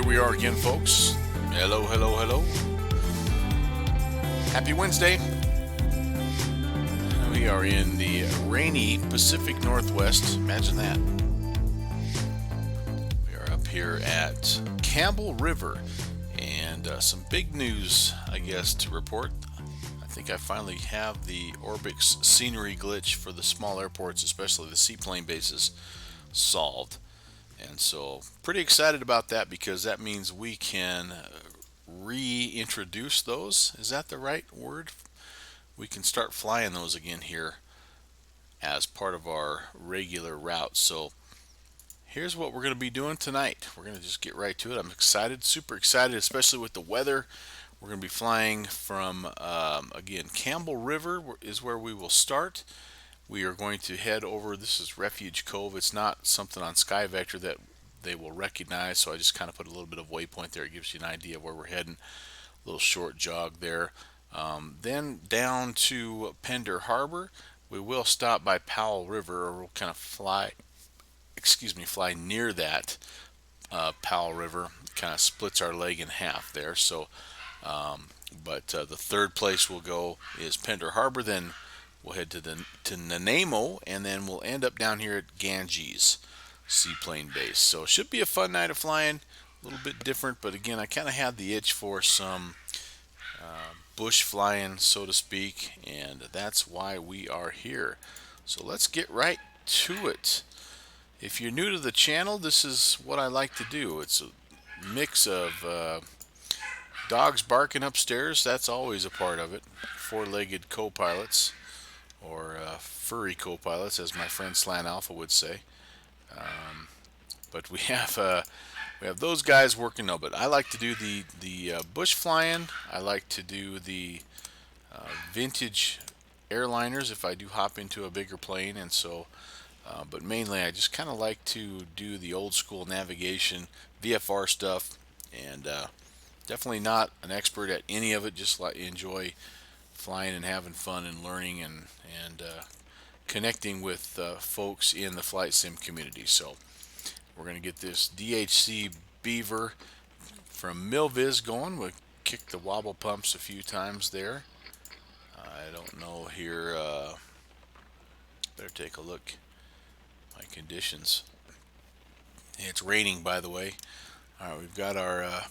here we are again, folks. Hello, hello, hello. Happy Wednesday. We are in the rainy Pacific Northwest. Imagine that. We are up here at Campbell River, and some big news, I guess, to report. I think I finally have the Orbix scenery glitch for the small airports, especially the seaplane bases, solved. And so, pretty excited about that because that means we can reintroduce those. Is that the right word? We can start flying those again here as part of our regular route. So, here's what we're going to be doing tonight. We're going to just get right to it. I'm excited, super excited, especially with the weather. We're going to be flying from, again, Campbell River is where we will start. We are going to head over, this is Refuge Cove. It's not something on SkyVector that they will recognize, so I just kind of put a little bit of waypoint there. It gives you an idea of where we're heading. A little short jog there. Then down to Pender Harbor. We will stop by Powell River, or we'll kind of fly near that Powell River. Kind of splits our leg in half there. So, but the third place we'll go is Pender Harbor. Then we'll head to Nanaimo, and then we'll end up down here at Ganges Seaplane Base. So it should be a fun night of flying, a little bit different, but again, I kind of had the itch for some bush flying, so to speak, and that's why we are here. So let's get right to it. If you're new to the channel, this is what I like to do. It's a mix of dogs barking upstairs, that's always a part of it, four-legged co-pilots, or furry co-pilots, as my friend Slant Alpha would say. But we have those guys working. No, but I like to do the bush flying. I like to do the vintage airliners if I do hop into a bigger plane, and so. But mainly, I just kind of like to do the old school navigation, VFR stuff, and definitely not an expert at any of it. Just like enjoy flying and having fun and learning and connecting with folks in the flight sim community. So we're going to get this DHC Beaver from Milviz going. We'll kick the wobble pumps a few times there. I don't know here. Better take a look. My conditions. It's raining, by the way. All right, we've got our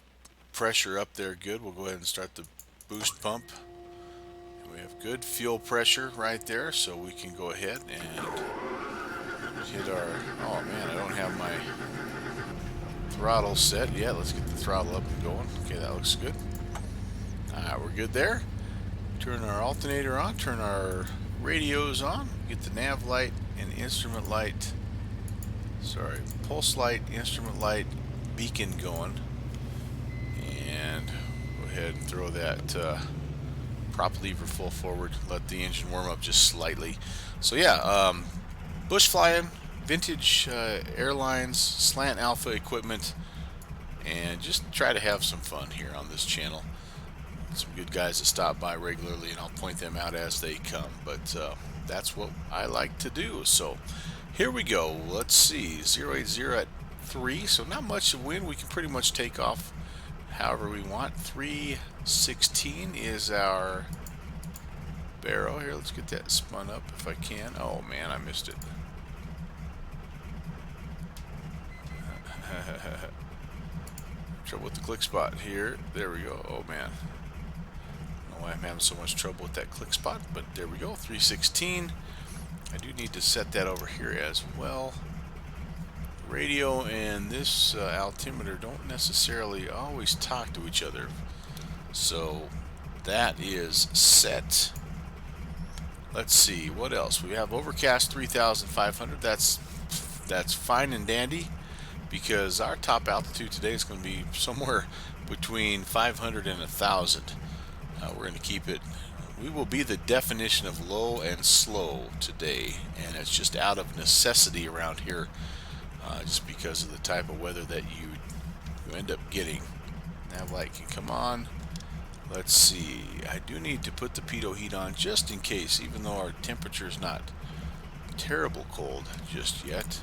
pressure up there good. We'll go ahead and start the boost pump. We have good fuel pressure right there, so we can go ahead and hit our, oh man, I don't have my throttle set yet. Let's get the throttle up and going. Okay, that looks good. Alright, we're good there. Turn our alternator on, turn our radios on, get the nav light and instrument light, pulse light, instrument light, beacon going, and go ahead and throw that prop lever full forward, let the engine warm up just slightly. So yeah, bush flying, vintage airlines, Slant Alpha equipment, and just try to have some fun here on this channel. Some good guys that stop by regularly, and I'll point them out as they come, but that's what I like to do. So here we go. Let's see, 080 at 3, so not much of wind. We can pretty much take off however we want. 316 is our barrow here. Let's get that spun up if I can. Oh man, I missed it. Trouble with the click spot here. There we go. Oh man, I don't know why I'm having so much trouble with that click spot, but there we go. 316. I do need to set that over here as well. Radio and this altimeter don't necessarily always talk to each other, so that is set. Let's see what else we have. Overcast 3,500. That's fine and dandy, because our top altitude today is going to be somewhere between 500 and 1,000. We're going to keep it. We will be the definition of low and slow today, and it's just out of necessity around here. Just because of the type of weather that you end up getting. Nav light can come on. Let's see. I do need to put the pitot heat on just in case, even though our temperature is not terrible cold just yet.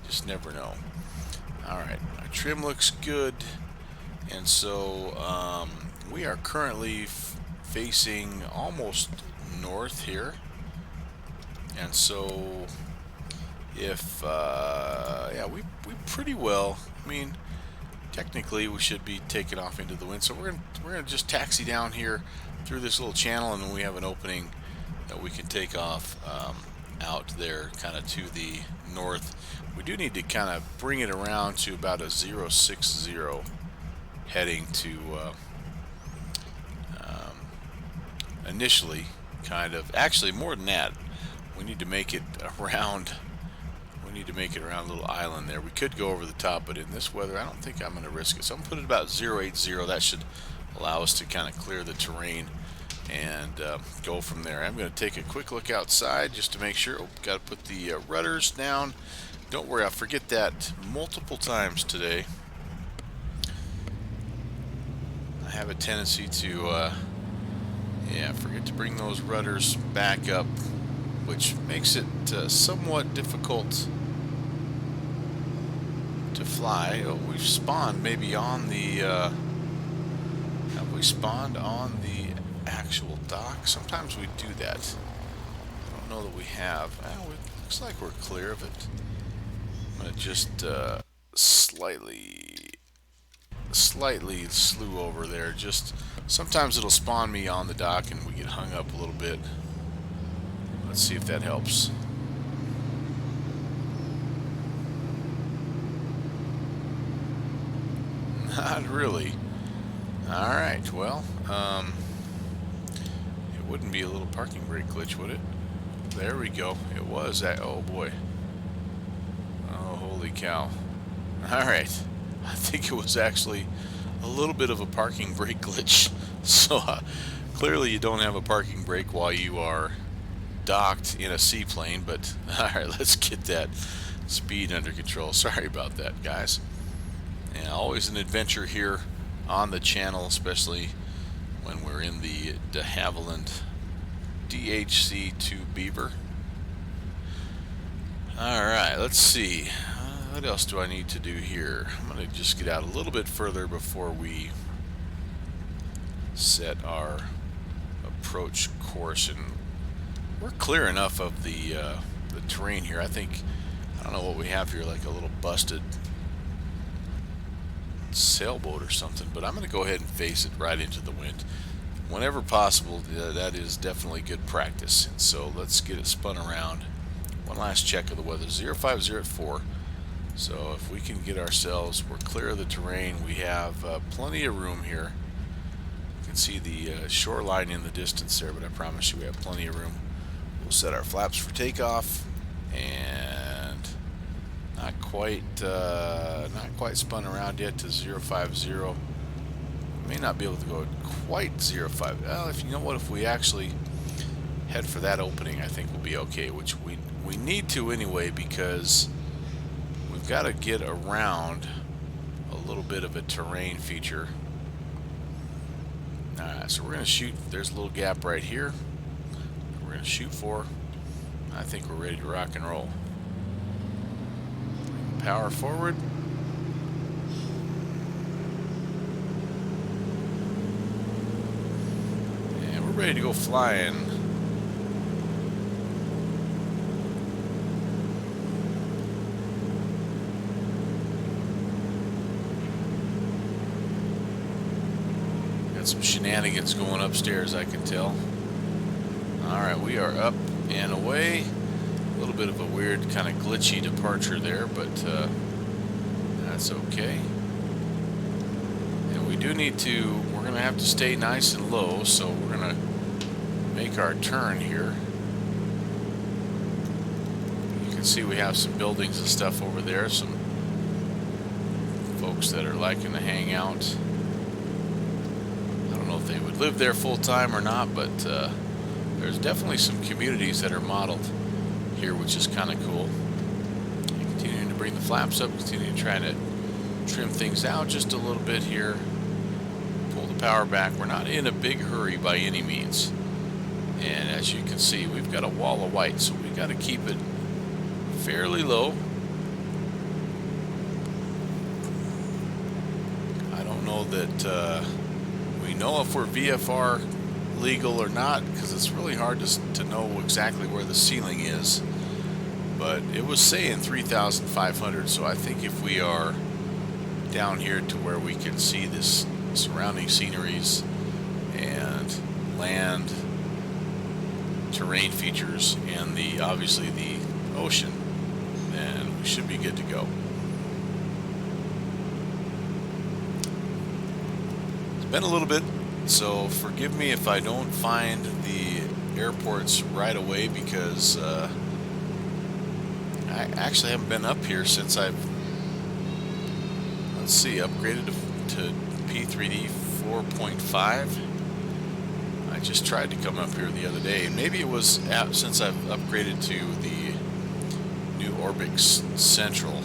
Just never know. Alright, our trim looks good. And so we are currently facing almost north here. And so if yeah, we pretty well, I mean, technically we should be taking off into the wind. So we're gonna just taxi down here through this little channel, and then we have an opening that we can take off out there kind of to the north. We do need to kind of bring it around to about a 060 heading to initially, kind of, actually more than that. We need to make it around, we need to make it around a little island there. We could go over the top, but in this weather I don't think I'm going to risk it. So I'm going to put it about 080. That should allow us to kind of clear the terrain and go from there. I'm going to take a quick look outside just to make sure. Oh, got to put the rudders down. Don't worry, I'll forget that multiple times today. I have a tendency to yeah, forget to bring those rudders back up, which makes it somewhat difficult to fly. Oh, we've spawned maybe on the have we spawned on the actual dock? Sometimes we do that. I don't know that we have. Well, it looks like we're clear of it. I'm gonna just slightly slew over there. Just sometimes it'll spawn me on the dock and we get hung up a little bit. Let's see if that helps. Not really. Alright, well, it wouldn't be a little parking brake glitch, would it? There we go. It was that. Oh boy. Oh, holy cow. Alright. I think it was actually a little bit of a parking brake glitch. So clearly you don't have a parking brake while you are docked in a seaplane, but alright, let's get that speed under control. Sorry about that, guys. And always an adventure here on the channel, especially when we're in the de Havilland DHC2 Beaver. Alright, let's see. What else do I need to do here? I'm going to just get out a little bit further before we set our approach course, and we're clear enough of the terrain here. I don't know what we have here, like a little busted sailboat or something, but I'm going to go ahead and face it right into the wind. Whenever possible, that is definitely good practice. And so let's get it spun around. One last check of the weather, 050 at 4. So if we can get ourselves, we're clear of the terrain, we have plenty of room here. You can see the shoreline in the distance there, but I promise you we have plenty of room. We'll set our flaps for takeoff, and not quite spun around yet to 050. May not be able to go quite 05. Well, if you know what, if we actually head for that opening, I think we'll be okay, which we need to anyway, because we've got to get around a little bit of a terrain feature. Alright, so we're going to shoot. There's a little gap right here. We're going to shoot for. I think we're ready to rock and roll. Power forward. And we're ready to go flying. Some shenanigans going upstairs, I can tell. Alright, we are up and away. A little bit of a weird, kind of glitchy departure there, but that's okay. And we do need to, we're going to have to stay nice and low, so we're going to make our turn here. You can see we have some buildings and stuff over there, some folks that are liking to hang out. If they would live there full time or not, but there's definitely some communities that are modeled here, which is kind of cool. And continuing to bring the flaps up, continuing to try to trim things out just a little bit here. Pull the power back. We're not in a big hurry by any means, and as you can see, we've got a wall of white, so we've got to keep it fairly low. know that we know if we're VFR legal or not, because it's really hard to know exactly where the ceiling is. But it was saying 3,500, so I think if we are down here to where we can see this surrounding sceneries and land, terrain features, and obviously the ocean, then we should be good to go. It's been a little bit, so forgive me if I don't find the airports right away, because I actually haven't been up here since I've, let's see, upgraded to P3D 4.5. I just tried to come up here the other day, and maybe it was since I've upgraded to the new Orbix Central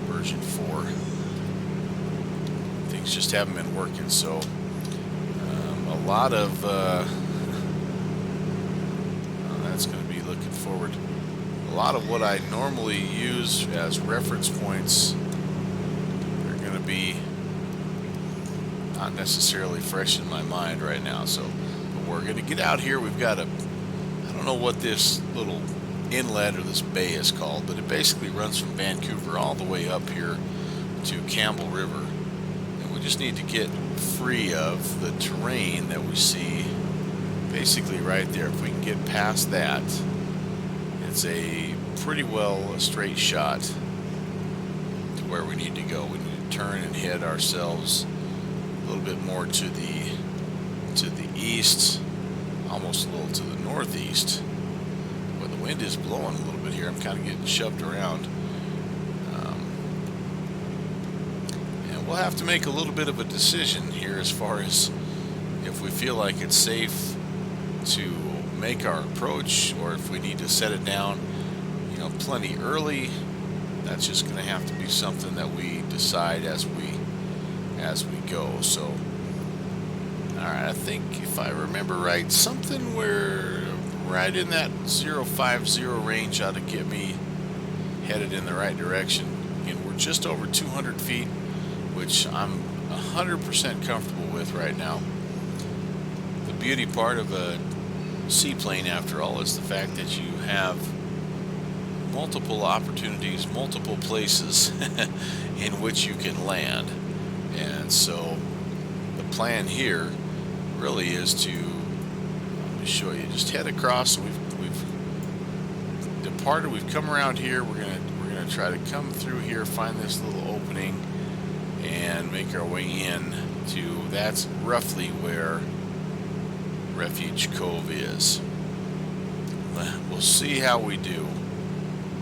version 4. Things just haven't been working, so a lot of that's going to be looking forward. A lot of what I normally use as reference points are going to be not necessarily fresh in my mind right now. So we're going to get out here. We've got I don't know what this little inlet or this bay is called, but it basically runs from Vancouver all the way up here to Campbell River. And we just need to get free of the terrain that we see basically right there. If we can get past that, it's a pretty well a straight shot to where we need to go. We need to turn and head ourselves a little bit more to the east, almost a little to the northeast, where the wind is blowing a little bit here. I'm kind of getting shoved around. And we'll have to make a little bit of a decision here as far as if we feel like it's safe to make our approach, or if we need to set it down, plenty early. That's just going to have to be something that we decide as we go. So, all right, I think if I remember right, something where right in that 050 range ought to get me headed in the right direction. Again, we're just over 200 feet, which I'm 100% comfortable with right now. The beauty part of a seaplane, after all, is the fact that you have multiple opportunities, multiple places in which you can land. And so the plan here really is to, let me show you, just head across. We've departed, we've come around here. We're gonna try to come through here, find this little opening, and make our way in to, that's roughly where Refuge Cove is. We'll see how we do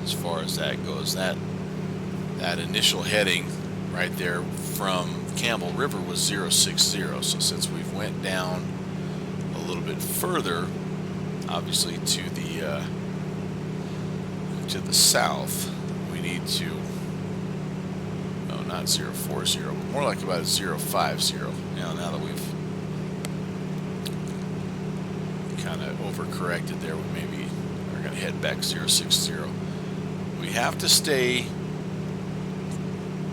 as far as that goes. That initial heading right there from Campbell River was 060. So since we've went down a little bit further, obviously to the south, we need to, no, not 040, but more like about 050. Now that we've kind of overcorrected there, we maybe are going to head back 060. We have to stay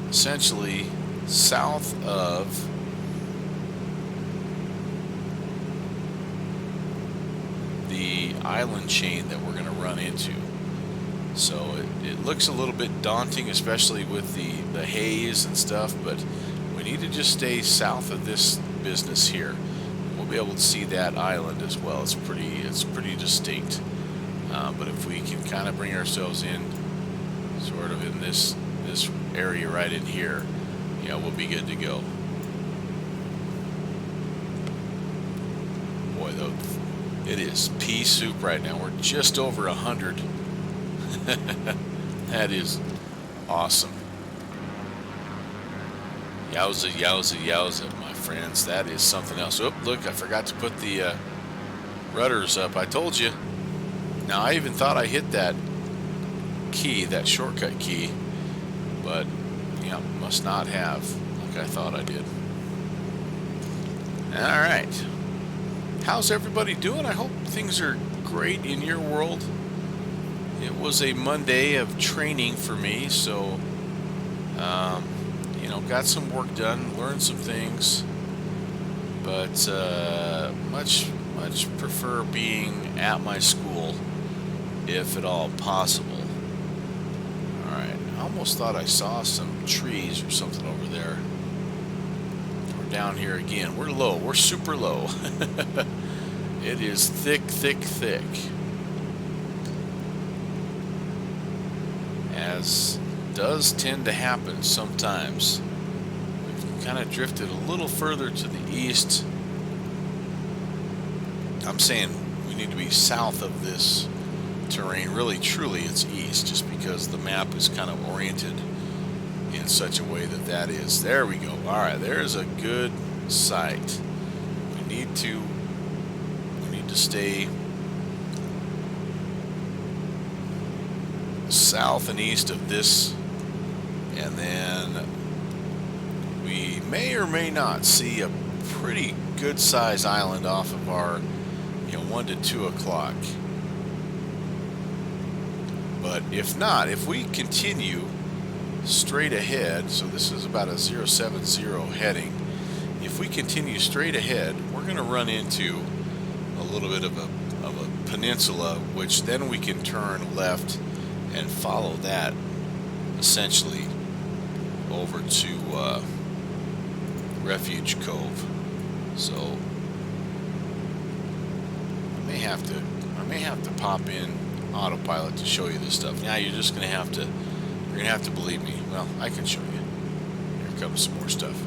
essentially south of the island chain that we're going to run into. So it looks a little bit daunting, especially with the haze and stuff, but we need to just stay south of this business here. We'll be able to see that island as well. It's pretty distinct. But if we can kind of bring ourselves in sort of in this area right in here, we'll be good to go. Boy, though, it is pea soup right now. We're just over 100. That is awesome. Yowza, yowza, yowza, my friends. That is something else. Oh, look, I forgot to put the rudders up. I told you. Now, I even thought I hit that key, that shortcut key, but, must not have, like I thought I did. All right. How's everybody doing? I hope things are great in your world. It was a Monday of training for me, so, got some work done, learned some things, but much prefer being at my school if at all possible. Alright, I almost thought I saw some trees or something over there. We're down here again. We're low. We're super low. It is thick, thick, thick. As does tend to happen sometimes. We've kind of drifted a little further to the east. I'm saying we need to be south of this terrain. Really, truly, it's east, just because the map is kind of oriented in such a way that that is. There we go. All right, there's a good site. We need to stay south and east of this, and then we may or may not see a pretty good size island off of our 1 to 2 o'clock. But if not, if we continue straight ahead, so this is about a 070 heading, if we continue straight ahead, we're going to run into a little bit of a peninsula, which then we can turn left and follow that essentially over to Refuge Cove. So I may have to pop in autopilot to show you this stuff. Now you're gonna have to believe me. Well, I can show you. Here comes some more stuff.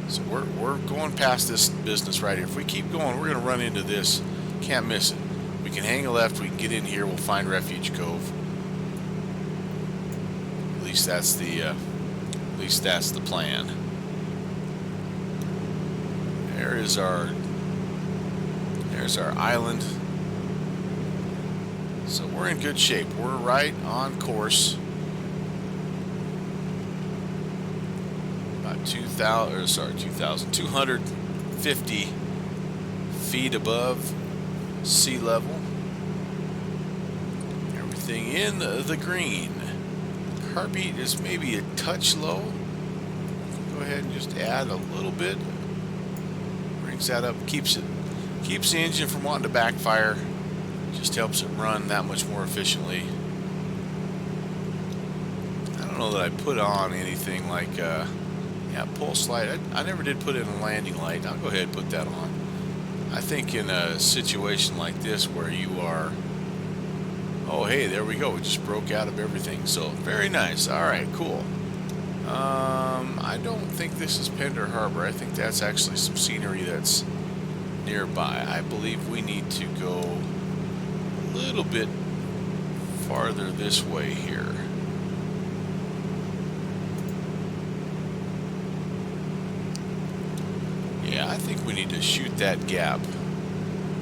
So we're going past this business right here. If we keep going, we're gonna run into this. Can't miss it. We can hang a left. We can get in here. We'll find Refuge Cove. At least that's the plan. There's our island. So we're in good shape. We're right on course. About 250 feet above sea level. Everything in the green. Heartbeat is maybe a touch low. Go ahead and just add a little bit. Brings that up, keeps the engine from wanting to backfire. Just helps it run that much more efficiently. I don't know that I put on anything like pulse light. I never did put in a landing light. I'll go ahead and put that on. I think in a situation like this where you are, oh hey, there we go, it just broke out of everything. So very nice. Alright, cool. I don't think this is Pender Harbor. I think that's actually some scenery that's nearby. I believe we need to go a little bit farther this way here. Yeah, I think we need to shoot that gap,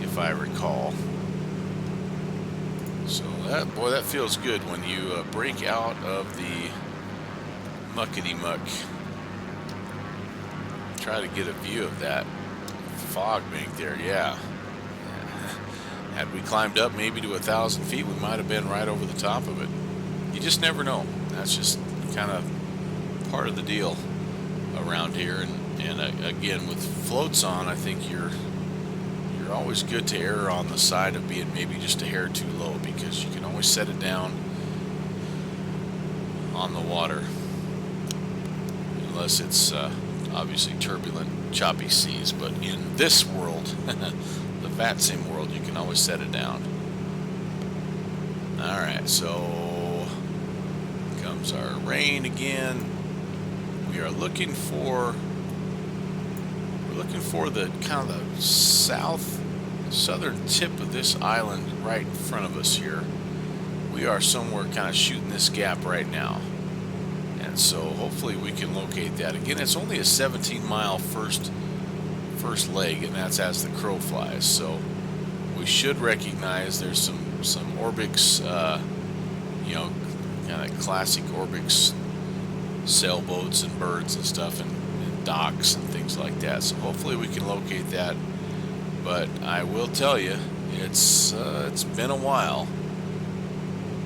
if I recall. So that feels good when you break out of the muckety muck. Try to get a view of that fog bank there. Yeah. Had we climbed up maybe to 1,000 feet, we might have been right over the top of it. You just never know. That's just kind of part of the deal around here. And again, with floats on, I think you're always good to err on the side of being maybe just a hair too low, because you can always set it down on the water, unless it's obviously turbulent, choppy seas. But in this world, the VATSIM world, you can always set it down. Alright, so comes our rain again. We are looking for the kind of the southern tip of this island right in front of us here. We are somewhere kind of shooting this gap right now, and so hopefully we can locate that. Again, it's only a 17-mile first leg, and that's as the crow flies. So we should recognize there's some Orbix, kind of classic Orbix sailboats and birds and stuff, and docks and things like that. So hopefully we can locate that. But I will tell you, it's been a while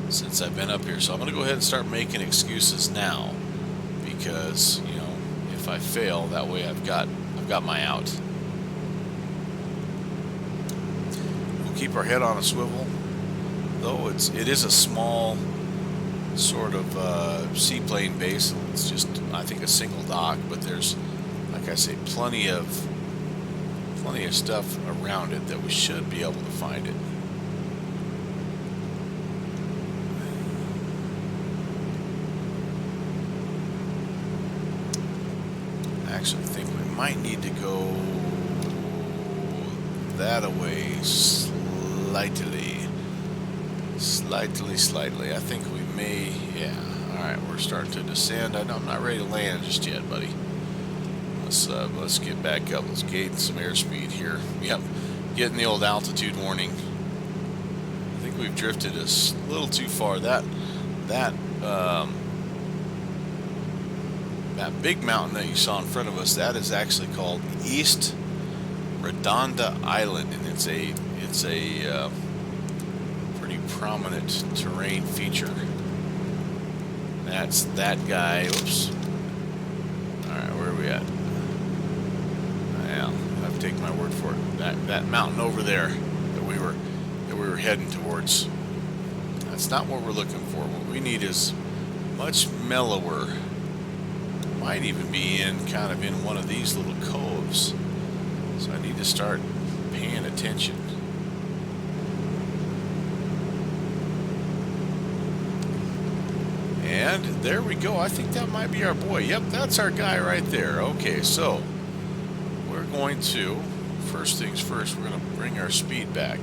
since I've been up here, so I'm going to go ahead and start making excuses now, because if I fail. That way I've got my out. We'll keep our head on a swivel, though it is a small sort of seaplane base. It's just, I think, a single dock, but there's, like I say, plenty of stuff around it that we should be able to find it. Actually, I think we might need to go that away slightly. I think we may, yeah. All right, we're starting to descend. I'm not ready to land just yet, buddy. Let's get back up. Let's gain some airspeed here. Yep, getting the old altitude warning. I think we've drifted a little too far. That big mountain that you saw in front of us, that is actually called East Redonda Island, and it's a pretty prominent terrain feature. That's that guy. Oops. All right, where are we at? Well, I have to take my word for it. That mountain over there that we were heading towards. That's not what we're looking for. What we need is much mellower. Might even be kind of in one of these little coves. So I need to start paying attention. And there we go. I think that might be our boy. Yep, that's our guy right there. Okay, so we're going to, first things first, we're going to bring our speed back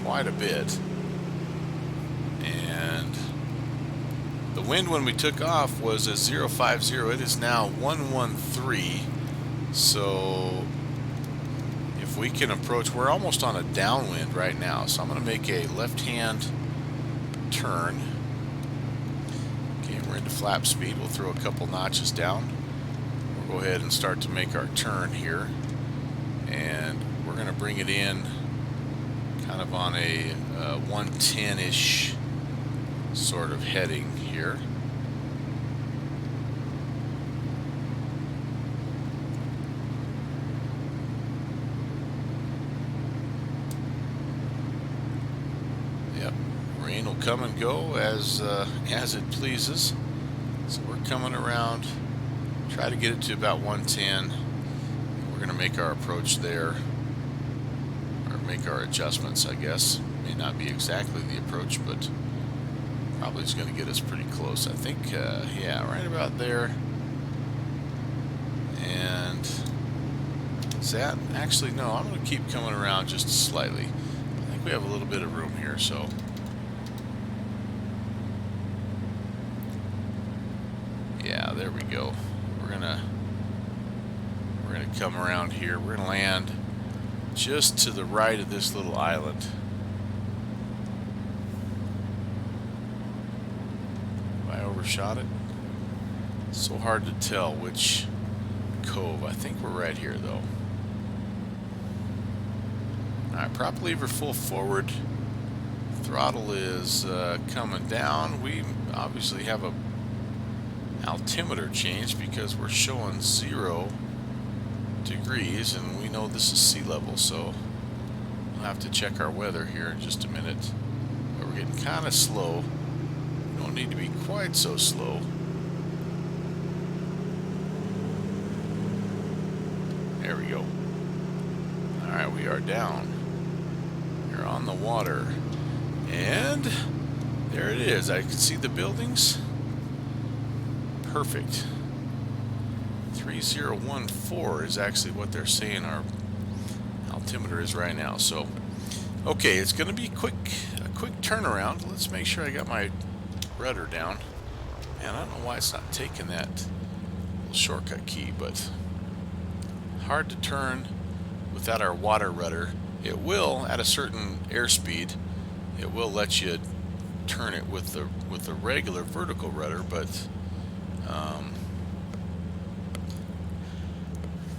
quite a bit. And the wind when we took off was a 050. It is now 113. So if we can approach, we're almost on a downwind right now. So I'm going to make a left-hand turn. Okay, we're into flap speed. We'll throw a couple notches down. We'll go ahead and start to make our turn here. And we're going to bring it in kind of on a 110-ish sort of heading here. Yep, rain will come and go as it pleases. So we're coming around, try to get it to about 110. We're going to make our approach there, or make our adjustments, I guess. May not be exactly the approach, but probably is going to get us pretty close. I think, yeah, right about there. And is that actually, no, I'm going to keep coming around just slightly. I think we have a little bit of room here, so yeah, there we go. We're gonna come around here. We're gonna land just to the right of this little island. Have I overshot it? It's so hard to tell which cove. I think we're right here though. Alright, prop lever full forward. Throttle is coming down. We obviously have a altimeter change because we're showing 0 degrees and we know this is sea level, so we'll have to check our weather here in just a minute. But we're getting kind of slow. We don't need to be quite so slow. There we go. Alright, we are down. We're on the water. And there it is. I can see the buildings. Perfect. 3014 is actually what they're saying our altimeter is right now. So, okay, it's going to be a quick turnaround. Let's make sure I got my rudder down. And I don't know why it's not taking that little shortcut key, but hard to turn without our water rudder. It will, at a certain airspeed, it will let you turn it with the regular vertical rudder, but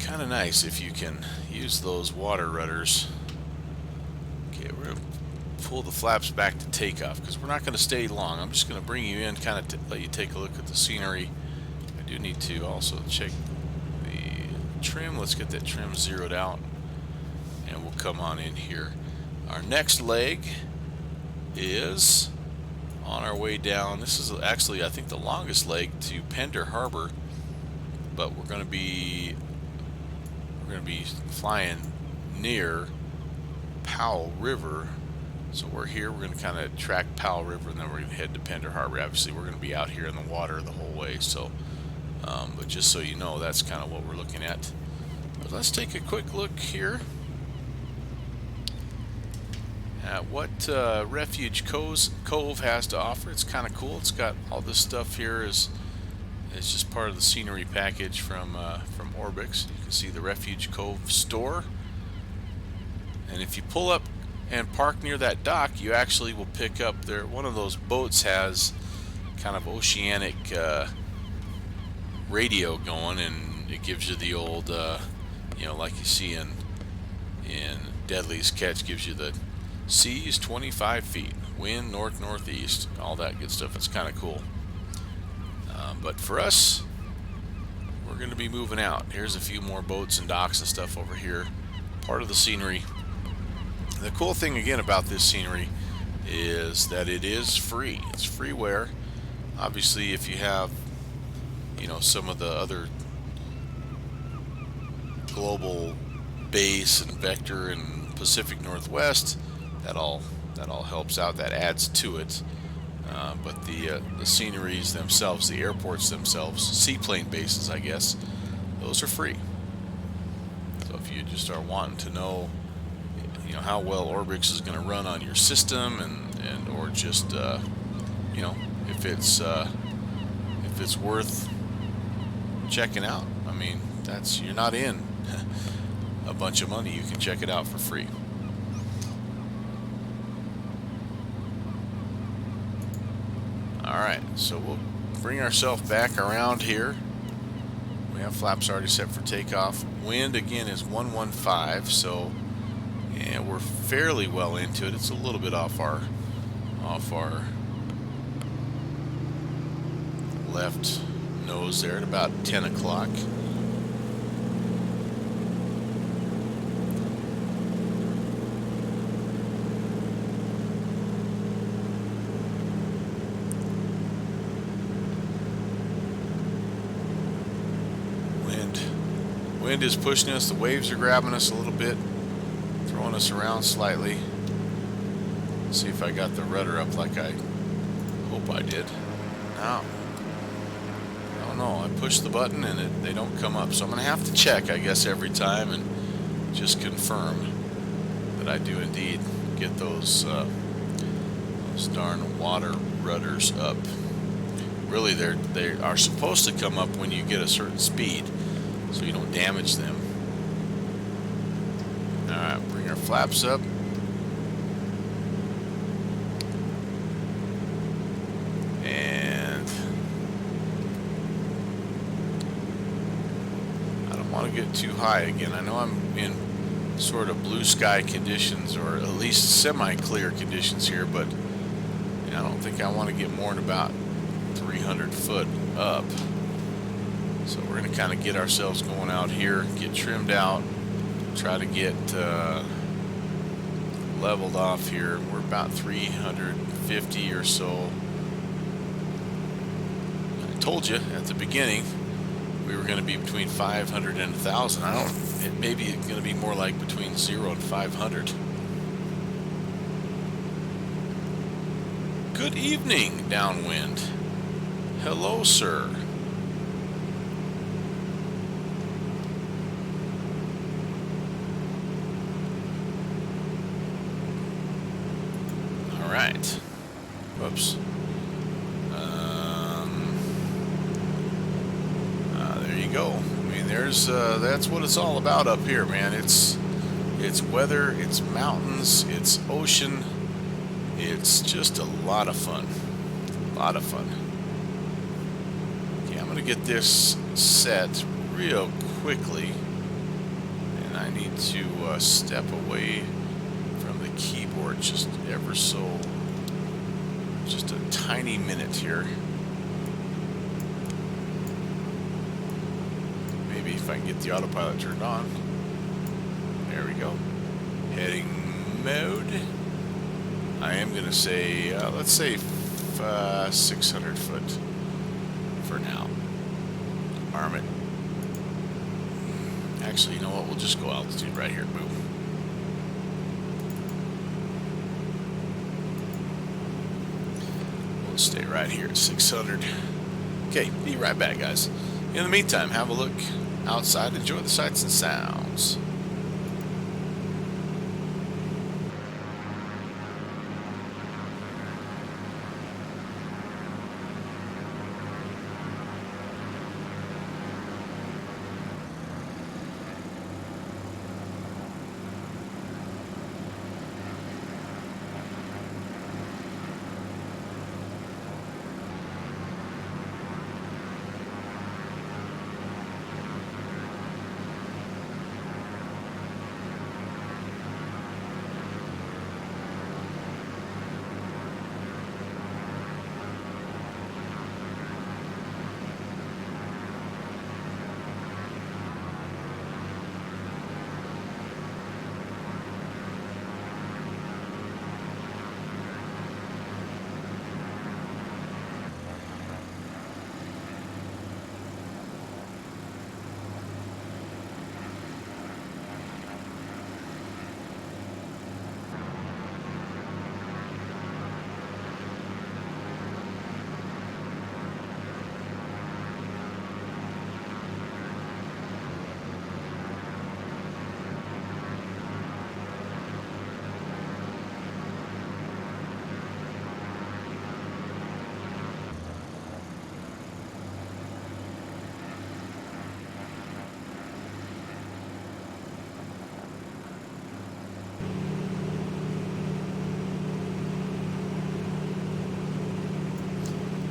kind of nice if you can use those water rudders. Okay, we're going to pull the flaps back to takeoff because we're not going to stay long. I'm just going to bring you in, kind of let you take a look at the scenery. I do need to also check the trim. Let's get that trim zeroed out, and we'll come on in here. Our next leg is on our way down. This is actually, I think, the longest leg to Pender Harbor, but we're going to be flying near Powell River. So we're here. We're going to kind of track Powell River, and then we're going to head to Pender Harbor. Obviously, we're going to be out here in the water the whole way. So, but just so you know, that's kind of what we're looking at. But let's take a quick look here at what Refuge Cove has to offer. It's kind of cool. It's got all this stuff here is just part of the scenery package from Orbix. You can see the Refuge Cove store, and if you pull up and park near that dock, you actually will pick up there. One of those boats has kind of oceanic radio going, and it gives you the old, you know, like you see in Deadly's Catch, gives you the seas 25 feet, wind north-northeast, all that good stuff. It's kind of cool. But for us, we're going to be moving out. Here's a few more boats and docks and stuff over here. Part of the scenery. The cool thing again about this scenery is that it is free. It's freeware. Obviously, if you have, you know, some of the other global base and vector and Pacific Northwest, that all helps out. That adds to it. But the sceneries themselves, the airports themselves, seaplane bases, I guess, those are free. So if you just are wanting to know, you know, how well Orbix is going to run on your system, and or just you know, if it's worth checking out, I mean, you're not in a bunch of money. You can check it out for free. Alright, so we'll bring ourselves back around here. We have flaps already set for takeoff. Wind again is 115, so yeah, we're fairly well into it. It's a little bit off our left nose there at about 10 o'clock. Wind is pushing us. The waves are grabbing us a little bit, throwing us around slightly. Let's see if I got the rudder up like I hope I did. No. I don't know. I push the button and they don't come up. So I'm going to have to check, I guess, every time and just confirm that I do indeed get those darn water rudders up. Really, they are supposed to come up when you get a certain speed, so you don't damage them. Alright, bring our flaps up. And I don't want to get too high again. I know I'm in sort of blue sky conditions, or at least semi-clear conditions here, but I don't think I want to get more than about 300 foot up. So we're going to kind of get ourselves going out here, get trimmed out, try to get leveled off here. We're about 350 or so. I told you at the beginning we were going to be between 500 and 1,000. It may be going to be more like between 0 and 500. Good evening, downwind. Hello, sir. All right. Whoops. There you go. I mean, that's what it's all about up here, man. It's weather, it's mountains, it's ocean. It's just a lot of fun. A lot of fun. Okay, I'm going to get this set real quickly. And I need to step away from the keyboard just ever so, just a tiny minute here. Maybe if I can get the autopilot turned on. There we go. Heading mode. I am going to say, let's say 600 foot for now. Arm it. Actually, you know what? We'll just go altitude right here. Boom. We'll stay right here at 600. Okay, be right back, guys. In the meantime, have a look outside. Enjoy the sights and sounds.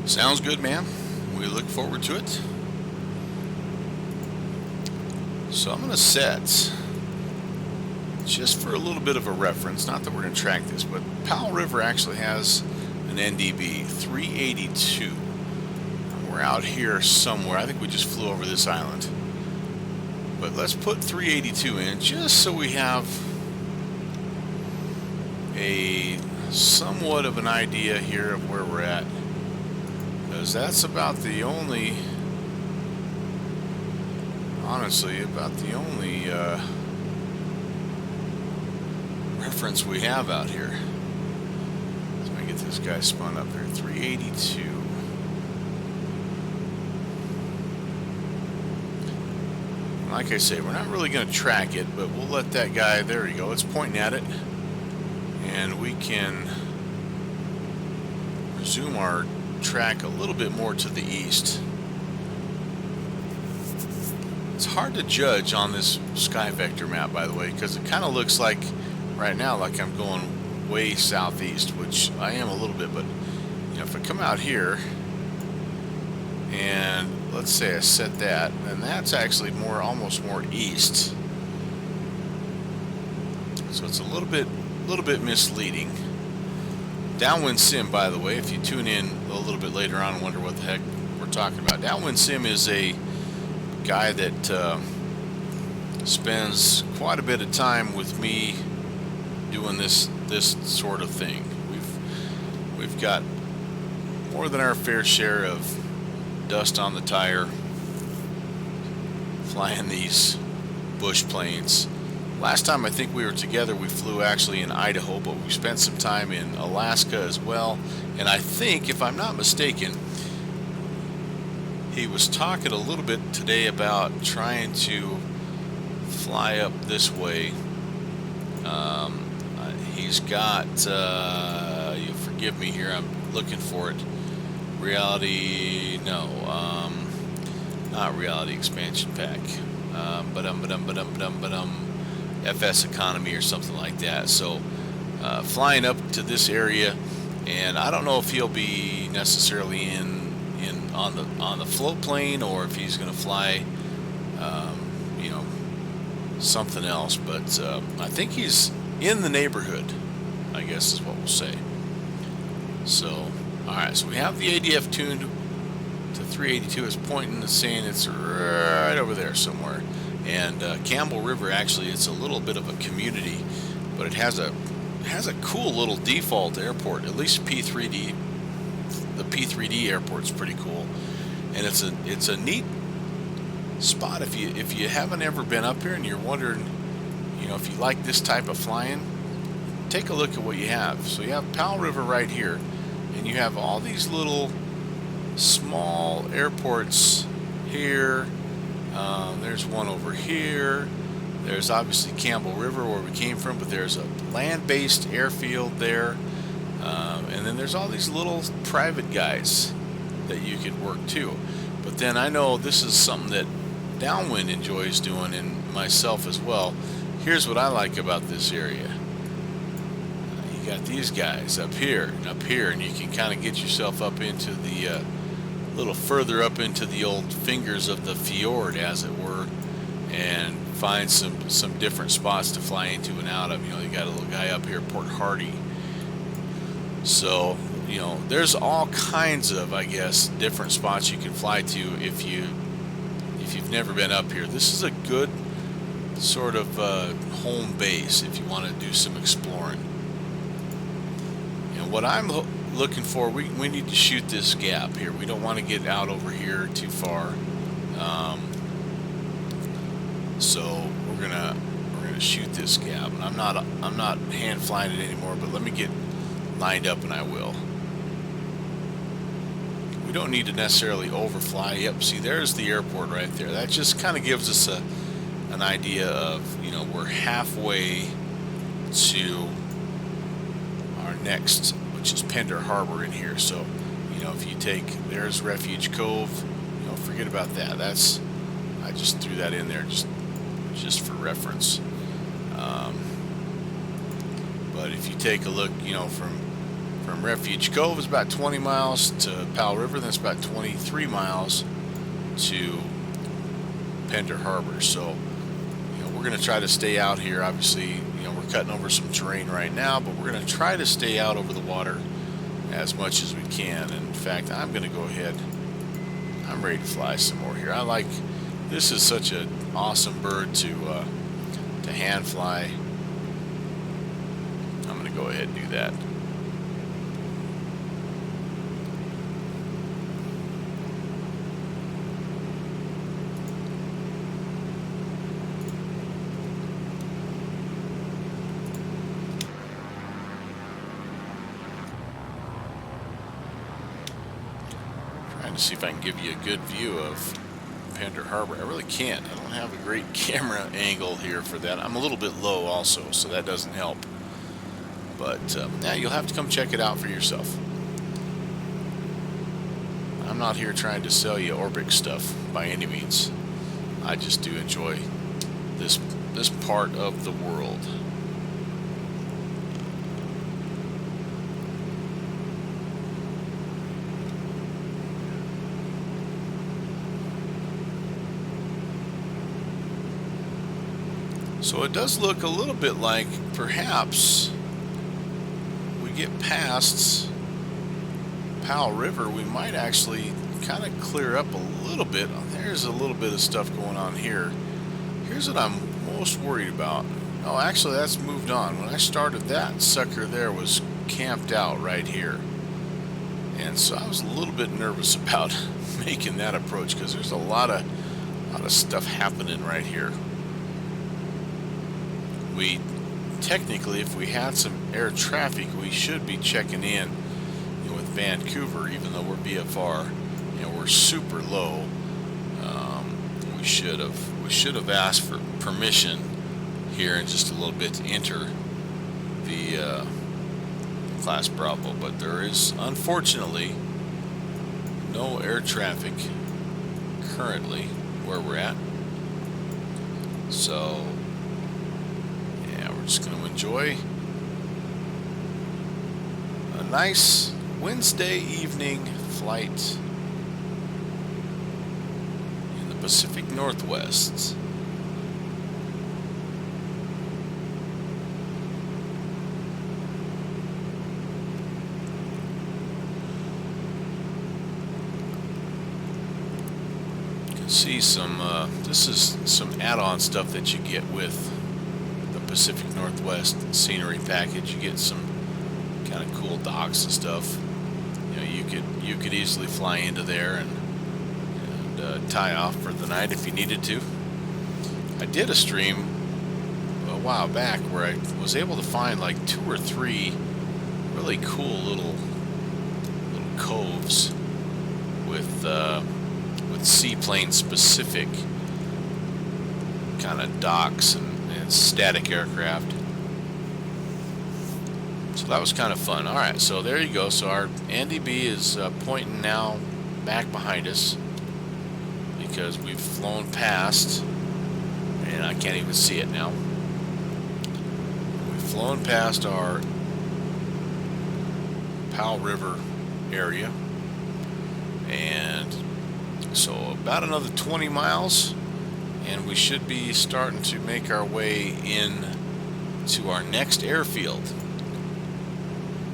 Sounds good, man. We look forward to it. So I'm going to set, just for a little bit of a reference, not that we're going to track this, but Powell River actually has an NDB 382. We're out here somewhere. I think we just flew over this island. But let's put 382 in just so we have a somewhat of an idea here of where we're at. Because that's about the only, honestly, about the only reference we have out here. So let me get this guy spun up here. 382. Like I say, we're not really going to track it, but we'll let that guy, there we go, it's pointing at it. And we can resume our track a little bit more to the east. It's hard to judge on this sky vector map, by the way, because it kind of looks like right now like I'm going way southeast, which I am a little bit, but you know, if I come out here and let's say I set that, then that's actually more, almost more east. So it's a little bit misleading. Downwind Sim, by the way, if you tune in a little bit later on and wonder what the heck we're talking about, Downwind Sim is a guy that spends quite a bit of time with me doing this sort of thing. We've got more than our fair share of dust on the tire flying these bush planes. Last time I think we were together, we flew actually in Idaho, but we spent some time in Alaska as well. And I think, if I'm not mistaken, he was talking a little bit today about trying to fly up this way. He's got, you forgive me here, I'm looking for it. Reality, no, not Reality Expansion Pack. FS Economy or something like that. So flying up to this area, and I don't know if he'll be necessarily on the float plane or if he's going to fly you know, something else, but I think he's in the neighborhood, I guess is what we'll say. So alright, so we have the ADF tuned. to 382 is pointing and saying it's right over there somewhere. And Campbell River, actually, it's a little bit of a community, but it has a cool little default airport. At least P3D, the P3D airport's pretty cool, and it's a neat spot if you haven't ever been up here and you're wondering, if you like this type of flying, take a look at what you have. So you have Powell River right here, and you have all these little small airports here. There's one over here. There's obviously Campbell River where we came from, but there's a land-based airfield there. And then there's all these little private guys that you could work too. But then I know this is something that Downwind enjoys doing, and myself as well. Here's what I like about this area. You got these guys up here, and you can kind of get yourself up into the little further up into the old fingers of the fjord, as it were, and find some different spots to fly into and out of. You got a little guy up here, Port Hardy. So there's all kinds of, I guess, different spots you can fly to if you've never been up here. This is a good sort of home base if you want to do some exploring. And what I'm looking for, we need to shoot this gap here. We don't want to get out over here too far. So we're gonna shoot this gap. And I'm not hand flying it anymore, but let me get lined up and I will. We don't need to necessarily overfly. Yep, see, there's the airport right there. That just kind of gives us an idea of, we're halfway to our next, which is Pender Harbor in here. So, if you take, there's Refuge Cove, forget about that. I just threw that in there just for reference. But if you take a look, from Refuge Cove, it's about 20 miles to Powell River, then it's about 23 miles to Pender Harbor. So, we're going to try to stay out here. Obviously, we're cutting over some terrain right now, but we're going to try to stay out over the water as much as we can. And in fact, I'm going to go ahead. I'm ready to fly some more here. This is such an awesome bird to hand fly. I'm going to go ahead and do that. Trying to see if I can give you a good view of Pender Harbor. I really can't. I don't have a great camera angle here for that. I'm a little bit low also, so that doesn't help. But yeah, you'll have to come check it out for yourself. I'm not here trying to sell you Orbic stuff by any means. I just do enjoy this part of the world. So it does look a little bit like perhaps we get past Powell River, we might actually kind of clear up a little bit. There's a little bit of stuff going on here. Here's what I'm most worried about. Oh, actually that's moved on. When I started, that sucker there was camped out right here. And so I was a little bit nervous about making that approach because there's a lot of stuff happening right here. We technically, if we had some air traffic, we should be checking in, with Vancouver, even though we're VFR and we're super low. We should have asked for permission here in just a little bit to enter the Class Bravo, but there is unfortunately no air traffic currently where we're at. So just going to enjoy a nice Wednesday evening flight in the Pacific Northwest. see some, this is some add-on stuff that you get with the Pacific Northwest scenery package. You get some kind of cool docks and stuff. You know, you could easily fly into there and tie off for the night if you needed to. I did a stream a while back where I was able to find like 2 or 3 really cool little coves with seaplane specific kind of docks and static aircraft. So that was kind of fun. Alright, so there you go. So our Andy B is pointing now back behind us because we've flown past, and I can't even see it now. We've flown past our Powell River area, and so about another 20 miles and we should be starting to make our way in to our next airfield,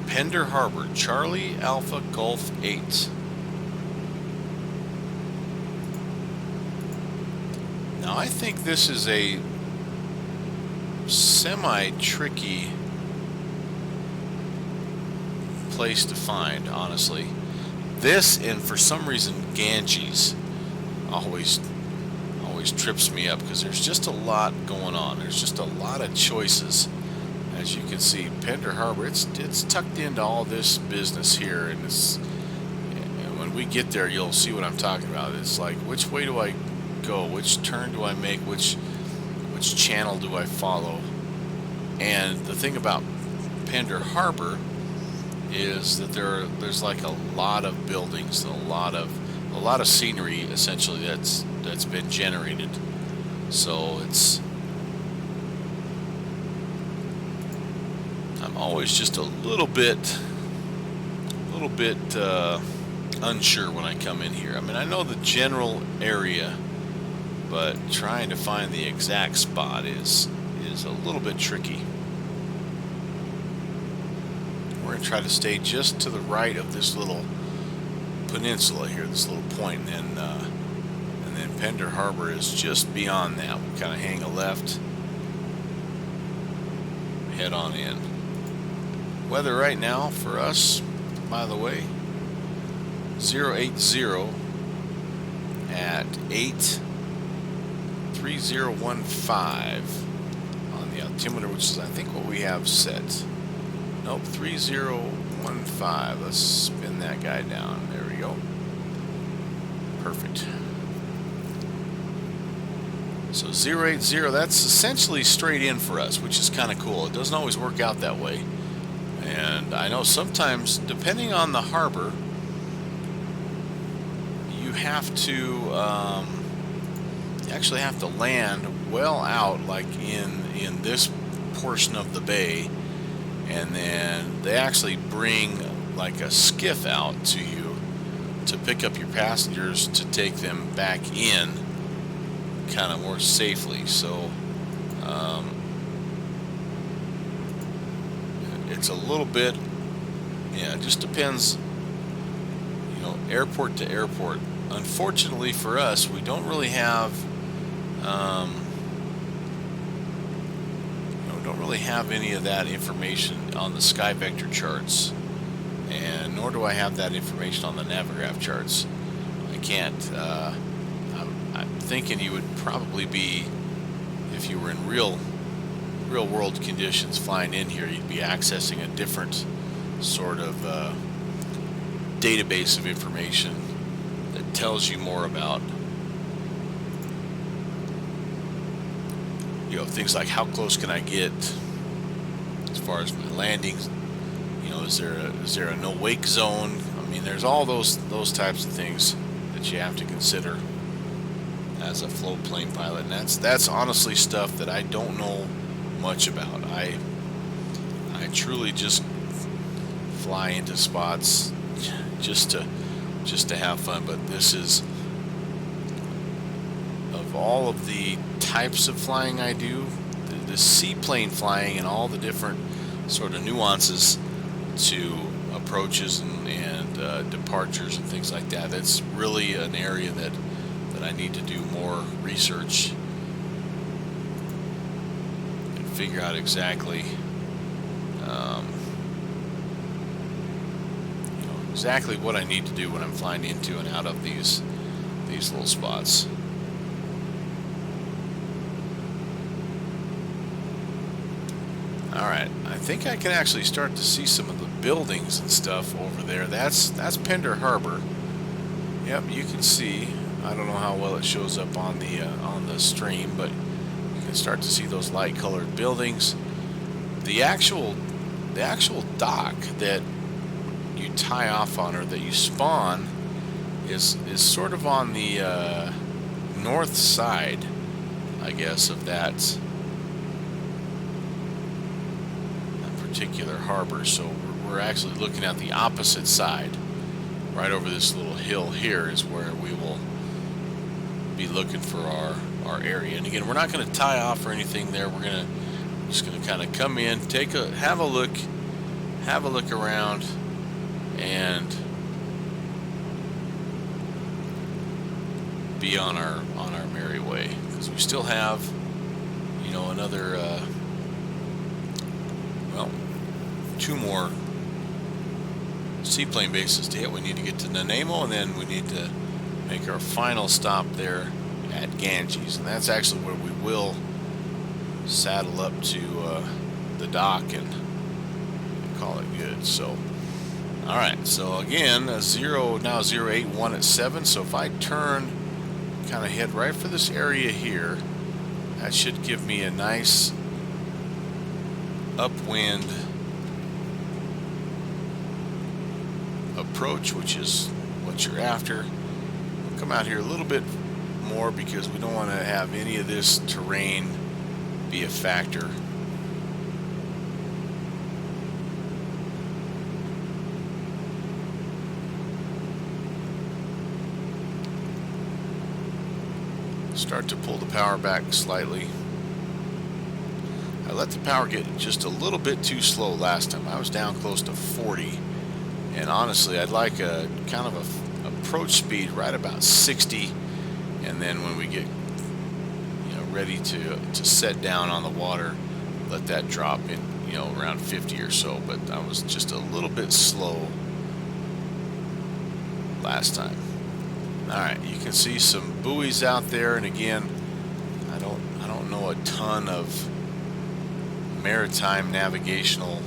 Pender Harbor, Charlie Alpha Golf 8. Now I think this is a semi-tricky place to find, honestly. This, and for some reason Ganges always trips me up because there's just a lot going on. There's just a lot of choices. As you can see, Pender Harbor, it's tucked into all this business here, and when we get there you'll see what I'm talking about. It's like, which way do I go? Which turn do I make? Which channel do I follow? And the thing about Pender Harbor is that there's like a lot of buildings and a lot of scenery essentially that's been generated. So I'm always just a little bit unsure when I come in here. I mean, I know the general area, but trying to find the exact spot is a little bit tricky. We're going to try to stay just to the right of this little peninsula here, this little point, and then Pender Harbor is just beyond that. We kind of hang a left, head on in. Weather right now for us, by the way, 080 at 83015 on the altimeter, which is I think what we have set. Nope, 3015. Let's spin that guy down. There we go. Perfect. So 080, that's essentially straight in for us, which is kind of cool. It doesn't always work out that way. And I know sometimes, depending on the harbor, you have to you actually have to land well out, like in this portion of the bay, and then they actually bring like a skiff out to you to pick up your passengers to take them back in kind of more safely. So it's a little bit, yeah, it just depends, you know, airport to airport. Unfortunately for us, we don't really have any of that information on the Sky Vector charts, and nor do I have that information on the Navigraph charts. I can't. I'm thinking you would probably be, if you were in real world conditions flying in here, you'd be accessing a different sort of database of information that tells you more about, you know, things like how close can I get as far as my landings. You know, is there a no wake zone? I mean, there's all those types of things that you have to consider as a float plane pilot, and that's honestly stuff that I don't know much about. I truly just fly into spots just to have fun. But this is, of all of the types of flying I do, the seaplane flying and all the different sort of nuances to approaches and departures and things like that, that's really an area that I need to do more research and figure out exactly exactly what I need to do when I'm flying into and out of these little spots. Alright, I think I can actually start to see some of the buildings and stuff over there. That's Pender Harbor. Yep, you can see. I don't know how well it shows up on the stream, but you can start to see those light colored buildings. The actual dock that you tie off on, or that you spawn, is sort of on the north side, I guess, of that particular harbor. So we're actually looking at the opposite side. Right over this little hill here is where we will be looking for our area. And again, we're not going to tie off or anything there. We're just going to kind of come in, have a look around, and be on our merry way, because we still have, you know, another well, 2 more seaplane bases to hit. We need to get to Nanaimo, and then we need to make our final stop there at Ganges, and that's actually where we will saddle up to the dock and call it good. So alright, so again, now 081 at 7. So if I turn, kind of head right for this area here, that should give me a nice upwind approach, which is what you're after. We'll come out here a little bit more because we don't want to have any of this terrain be a factor. Start to pull the power back slightly. I let the power get just a little bit too slow last time. I was down close to 40, and honestly I'd like a kind of a approach speed right about 60, and then when we get, you know, ready to set down on the water, let that drop in, you know, around 50 or so. But I was just a little bit slow last time. Alright, you can see some buoys out there, and again, I don't know a ton of maritime navigational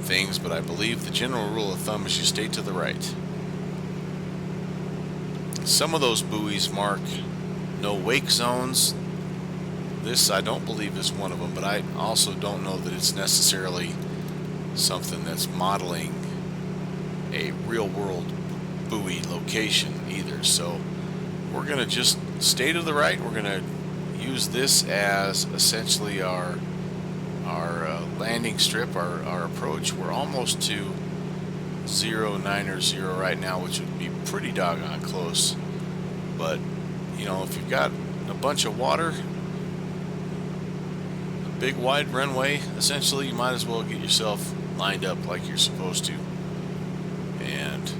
things, but I believe the general rule of thumb is you stay to the right. Some of those buoys mark no wake zones. This, I don't believe, is one of them, but I also don't know that it's necessarily something that's modeling a real-world buoy location either. So we're going to just stay to the right. We're going to use this as essentially our landing strip, our approach. We're almost to 090 right now, which would be pretty doggone close. But you know, if you've got a bunch of water, a big wide runway, essentially, you might as well get yourself lined up like you're supposed to and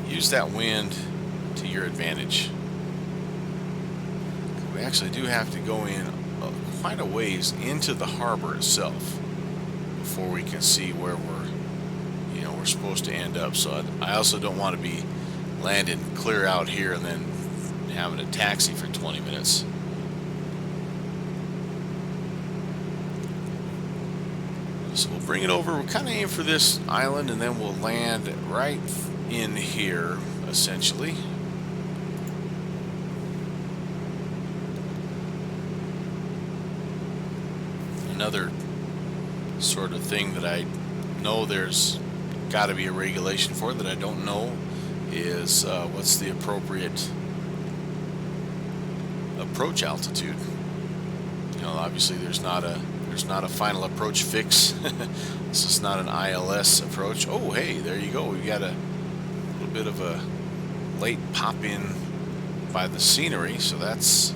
use that wind to your advantage. We actually do have to go in quite a ways into the harbor itself before we can see where we're supposed to end up. So I also don't want to be landing clear out here and then having a taxi for 20 minutes. So we'll bring it over. We'll kind of aim for this island, and then we'll land right in here, essentially. Another sort of thing that I know there's got to be a regulation for that I don't know is what's the appropriate approach altitude. You know, obviously there's not a final approach fix. This is not an ILS approach. Oh, hey, there you go. We got a little bit of a late pop in by the scenery, so that's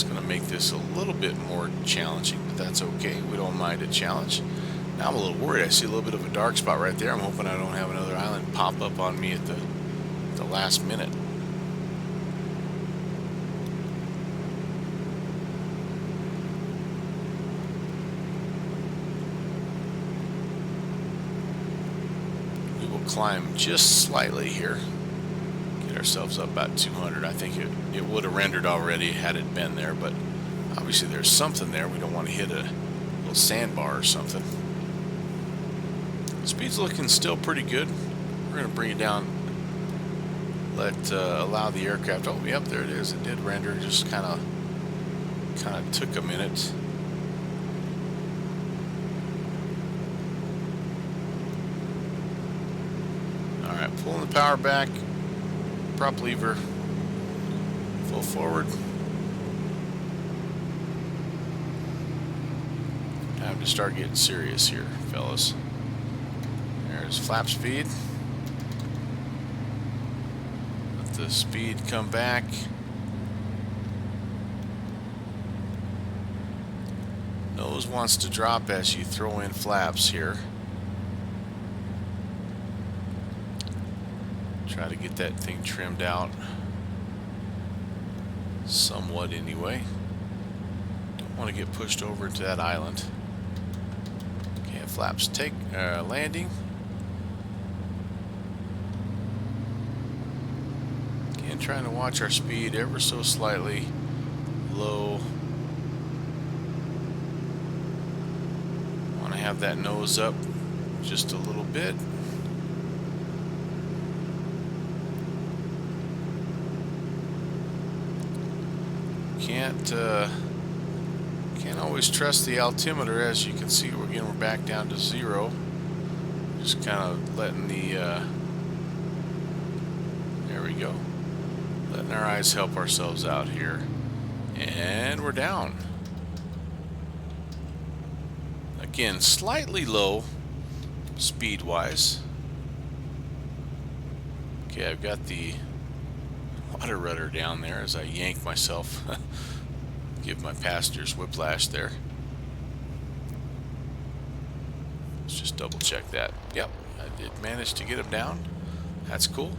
going to make this a little bit more challenging, but that's okay. We don't mind a challenge. Now I'm a little worried. I see a little bit of a dark spot right there. I'm hoping I don't have another island pop up on me at the last minute. climb just slightly here. Get ourselves up about 200. I think it would have rendered already had it been there, but obviously there's something there. We don't want to hit a little sandbar or something. Speed's looking still pretty good. We're going to bring it down. Allow the aircraft. Oh, yep, there it is. It did render. Just kind of took a minute. All right, pulling the power back. Prop lever. Full forward. Time to start getting serious here, fellas. There's flap speed. Let the speed come back. Nose wants to drop as you throw in flaps here. Try to get that thing trimmed out somewhat anyway. Don't want to get pushed over into that island. Okay, flaps take landing. Again, trying to watch our speed ever so slightly low. Want to have that nose up just a little bit. Can't always trust the altimeter. As you can see, we're back down to 0. Just kind of letting the there we go, letting our eyes help ourselves out here, and we're down again, slightly low speed wise. Okay, I've got the water rudder down there as I yank myself. Give my passengers whiplash there. Let's just double check that. Yep, I did manage to get them down. That's cool.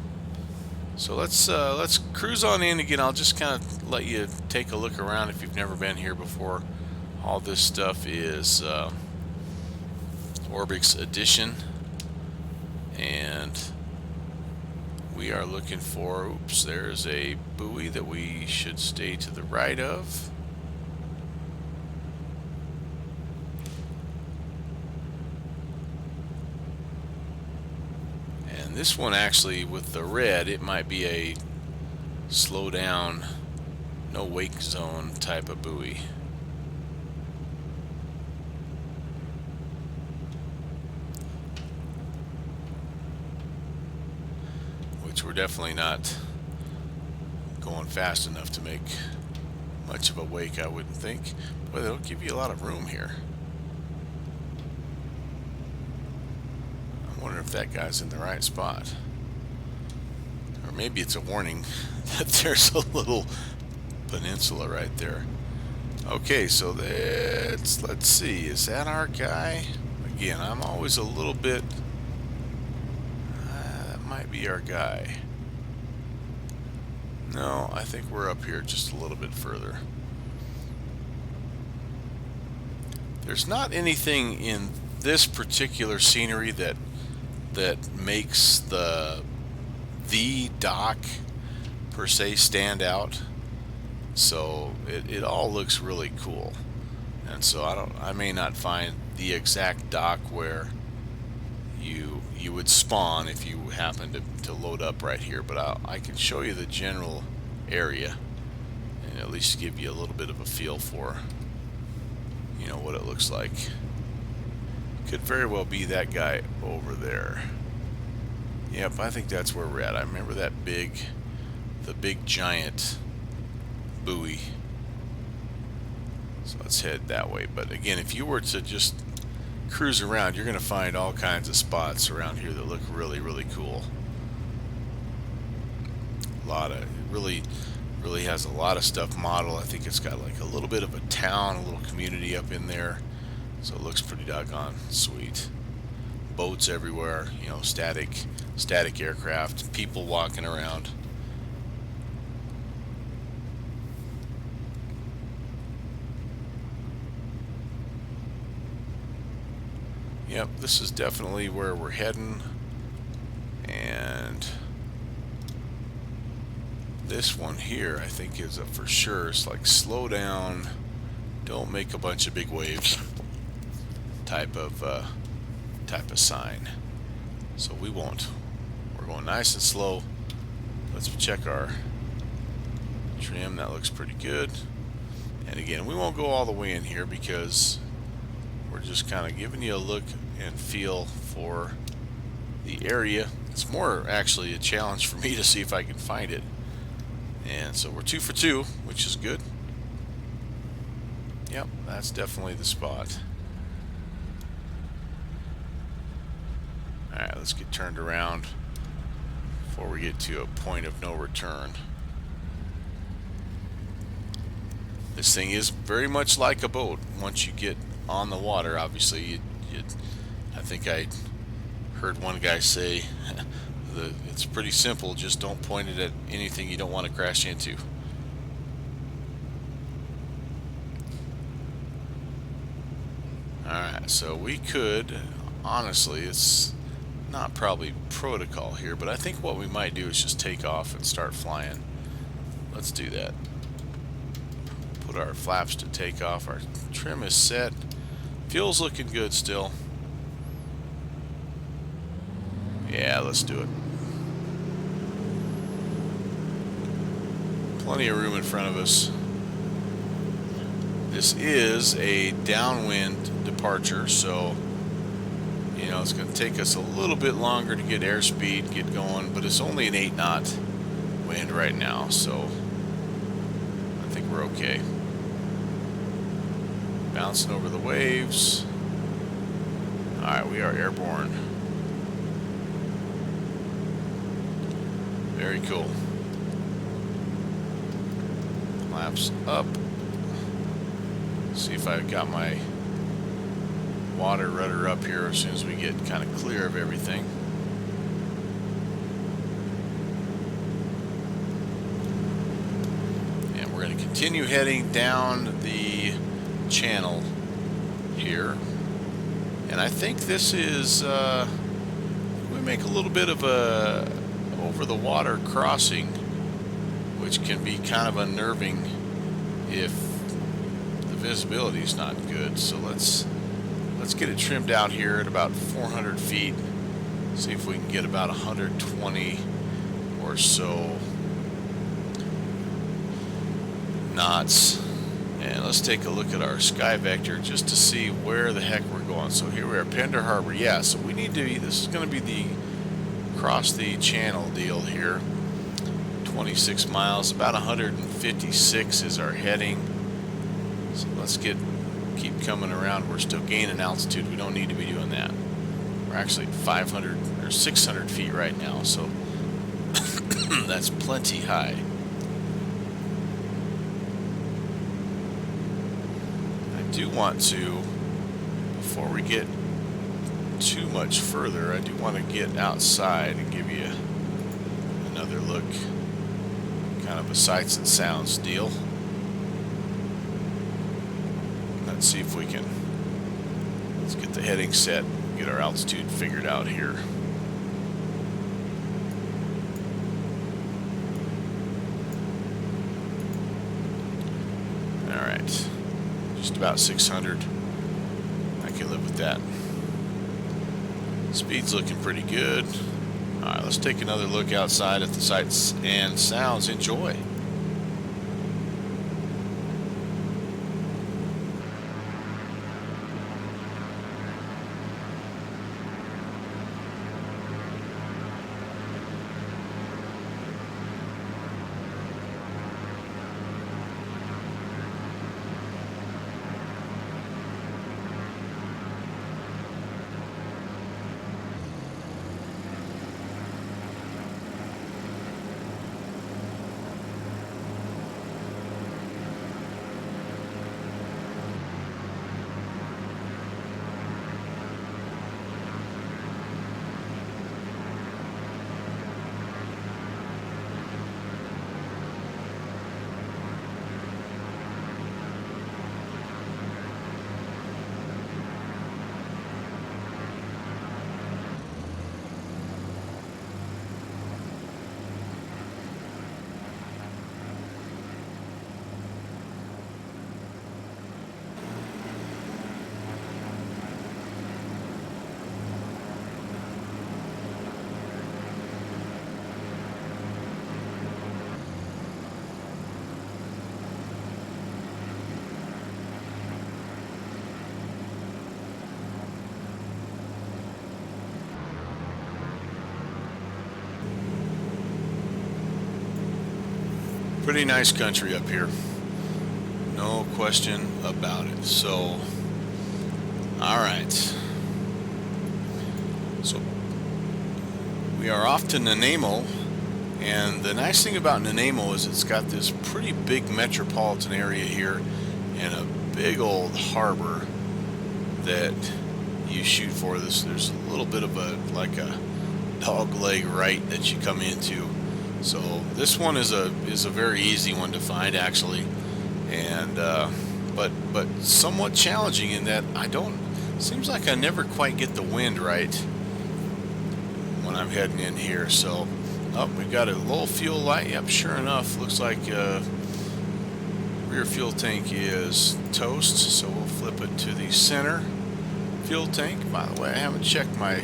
So let's cruise on in again. I'll just kind of let you take a look around if you've never been here before. All this stuff is Orbix Edition, and we are looking for, oops, there's a buoy that we should stay to the right of. And this one actually, with the red, it might be a slow down, no wake zone type of buoy. Which we're definitely not going fast enough to make much of a wake, I wouldn't think. But they'll give you a lot of room here. I wonder if that guy's in the right spot. Or maybe it's a warning that there's a little peninsula right there. Okay, so let's see, is that our guy? Again, I'm always a little bit, that might be our guy. No, I think we're up here just a little bit further. There's not anything in this particular scenery that makes the dock per se stand out. So it all looks really cool. And so I may not find the exact dock where you would spawn if you happen to load up right here, but I can show you the general area and at least give you a little bit of a feel for, you know, what it looks like. Could very well be that guy over there. Yep, I think that's where we're at. I remember the big giant buoy. So let's head that way. But again, if you were to just cruise around, you're going to find all kinds of spots around here that look really, really cool. It really has a lot of stuff modeled. I think it's got like a little bit of a town, a little community up in there. So it looks pretty doggone sweet. Boats everywhere, you know, static aircraft, people walking around. Yep, this is definitely where we're heading. this one here, I think, is a for sure. It's like slow down, don't make a bunch of big waves type of sign. So we won't. We're going nice and slow. Let's check our trim. That looks pretty good. And again, we won't go all the way in here because we're just kind of giving you a look and feel for the area. It's more actually a challenge for me to see if I can find it. And so we're 2 for 2, which is good. Yep, that's definitely the spot. Alright, let's get turned around before we get to a point of no return. This thing is very much like a boat. Once you get on the water, obviously, I think I heard one guy say it's pretty simple, just don't point it at anything you don't want to crash into. Alright, so we could, honestly, it's not probably protocol here, but I think what we might do is just take off and start flying. Let's do that. Put our flaps to take off. Our trim is set. Fuel's looking good still. Yeah, let's do it. Plenty of room in front of us. This is a downwind departure, so you know it's going to take us a little bit longer to get airspeed, get going, but it's only an 8-knot wind right now, so I think we're okay. Bouncing over the waves. Alright, we are airborne. Very cool. Flaps up. See if I've got my water rudder up here as soon as we get kind of clear of everything. And we're going to continue heading down the channel here. And I think this is, we make a little bit of a over the water crossing, which can be kind of unnerving if the visibility is not good. So let's get it trimmed out here at about 400 feet. See if we can get about 120 or so knots. And let's take a look at our sky vector just to see where the heck we're going. So here we are, Pender Harbor. Yeah, so we need to, this is going to be the cross the channel deal here. 26 miles, about 156 is our heading. So let's keep coming around. We're still gaining altitude. We don't need to be doing that. We're actually at 500 or 600 feet right now, so that's plenty high. I do want to, before we get too much further, I do want to get outside and give you another look, kind of a sights and sounds deal. Let's see if we can, let's get the heading set, get our altitude figured out here. Alright, just about 600. I can live with that. Speed's looking pretty good. Alright, let's take another look outside at the sights and sounds. Enjoy. Pretty nice country up here, no question about it. So, all right, so we are off to Nanaimo, and the nice thing about Nanaimo is it's got this pretty big metropolitan area here and a big old harbor that you shoot for. There's a little bit of a dog leg right that you come into. So this one is a very easy one to find, actually, and but somewhat challenging in that seems like I never quite get the wind right when I'm heading in here. So, we've got a low fuel light. Yep, sure enough, looks like rear fuel tank is toast. So we'll flip it to the center fuel tank. By the way, I haven't checked my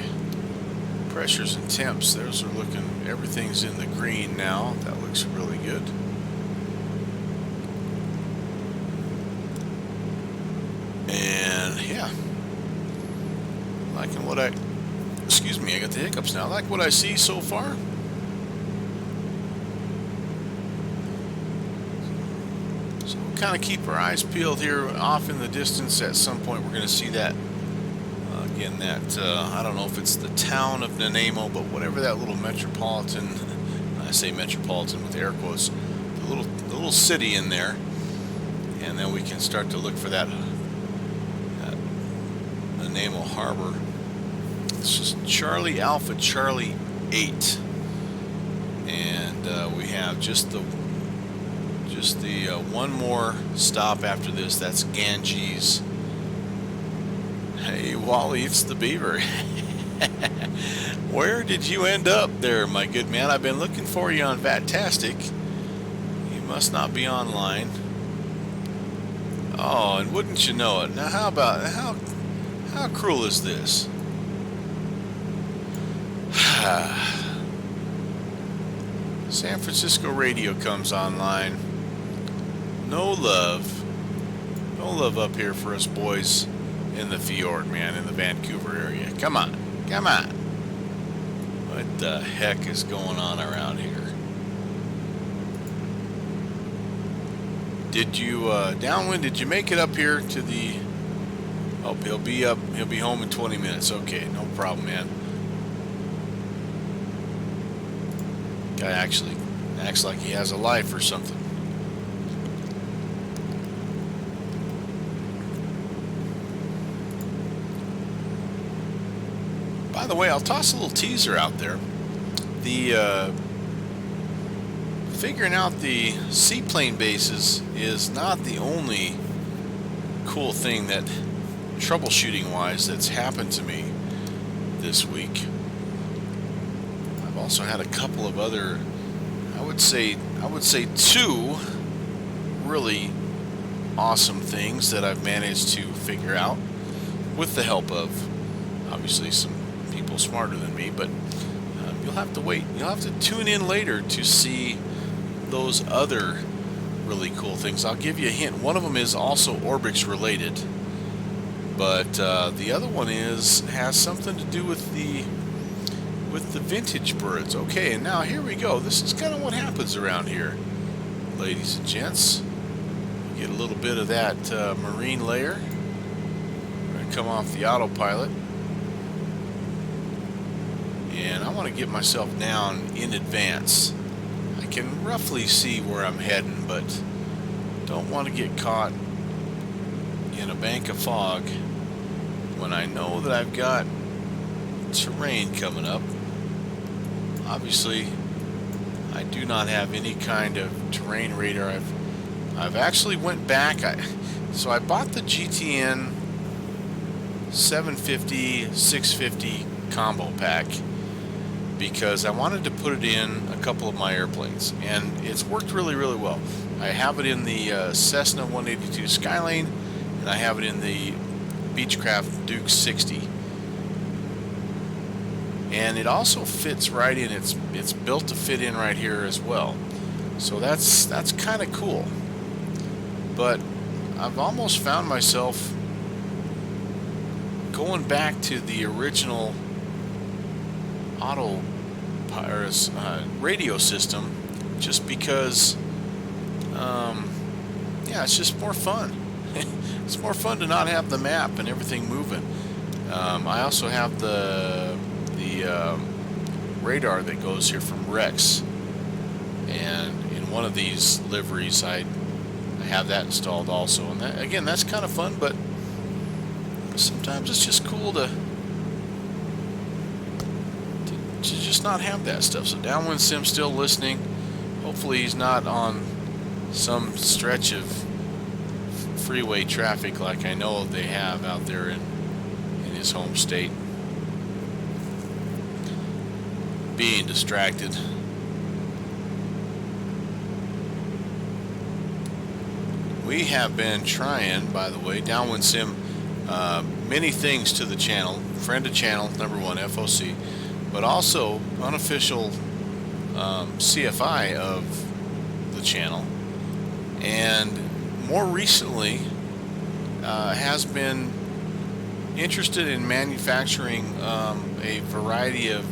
pressures and temps. Those are looking, everything's in the green now. That looks really good. And yeah, liking what excuse me, I got the hiccups now. I like what I see so far. So we'll kind of keep our eyes peeled here. Off in the distance at some point we're going to see that again, that I don't know if it's the town of Nanaimo, but whatever that little metropolitan, I say metropolitan with air quotes, the little city in there, and then we can start to look for that Nanaimo Harbor. This is Charlie Alpha Charlie 8, and we have just the one more stop after this. That's Ganges. Hey Wally, it's the Beaver. Where did you end up there, my good man? I've been looking for you on Vatastic. You must not be online. Oh, and wouldn't you know it? Now how cruel is this? San Francisco radio comes online. No love up here for us boys in the Fjord, man, in the Vancouver area. Come on. What the heck is going on around here? Did you, Downwind, did you make it up here to the... Oh, he'll be home in 20 minutes. Okay, no problem, man. Guy actually acts like he has a life or something. By the way, I'll toss a little teaser out there. The figuring out the seaplane bases is not the only cool thing that troubleshooting wise that's happened to me this week. I've also had a couple of other, I would say two really awesome things that I've managed to figure out with the help of obviously some people smarter than me, but you'll have to wait. You'll have to tune in later to see those other really cool things. I'll give you a hint. One of them is also Orbix related, but the other one has something to do with the vintage birds. Okay, and now here we go. This is kind of what happens around here, ladies and gents. Get a little bit of that marine layer. We're going to come off the autopilot. And I want to get myself down in advance. I can roughly see where I'm heading, but don't want to get caught in a bank of fog when I know that I've got terrain coming up. Obviously, I do not have any kind of terrain radar. I've actually went back. So I bought the GTN 750 650 combo pack because I wanted to put it in a couple of my airplanes, and it's worked really, really well. I have it in the Cessna 182 Skylane, and I have it in the Beechcraft Duke 60. And it also fits right in. It's built to fit in right here as well. So that's kind of cool. But I've almost found myself going back to the original radio system, just because Yeah, it's just more fun. It's more fun to not have the map and everything moving. I also have the radar that goes here from Rex, and in one of these liveries I have that installed also, and that, again, that's kind of fun, but sometimes it's just cool to just not have that stuff. So Downwind Sim's still listening. Hopefully he's not on some stretch of freeway traffic like I know they have out there in his home state, being distracted. We have been trying, by the way, Downwind Sim, many things to the channel. Friend of channel, #1, FOC, but also unofficial CFI of the channel, and more recently has been interested in manufacturing a variety of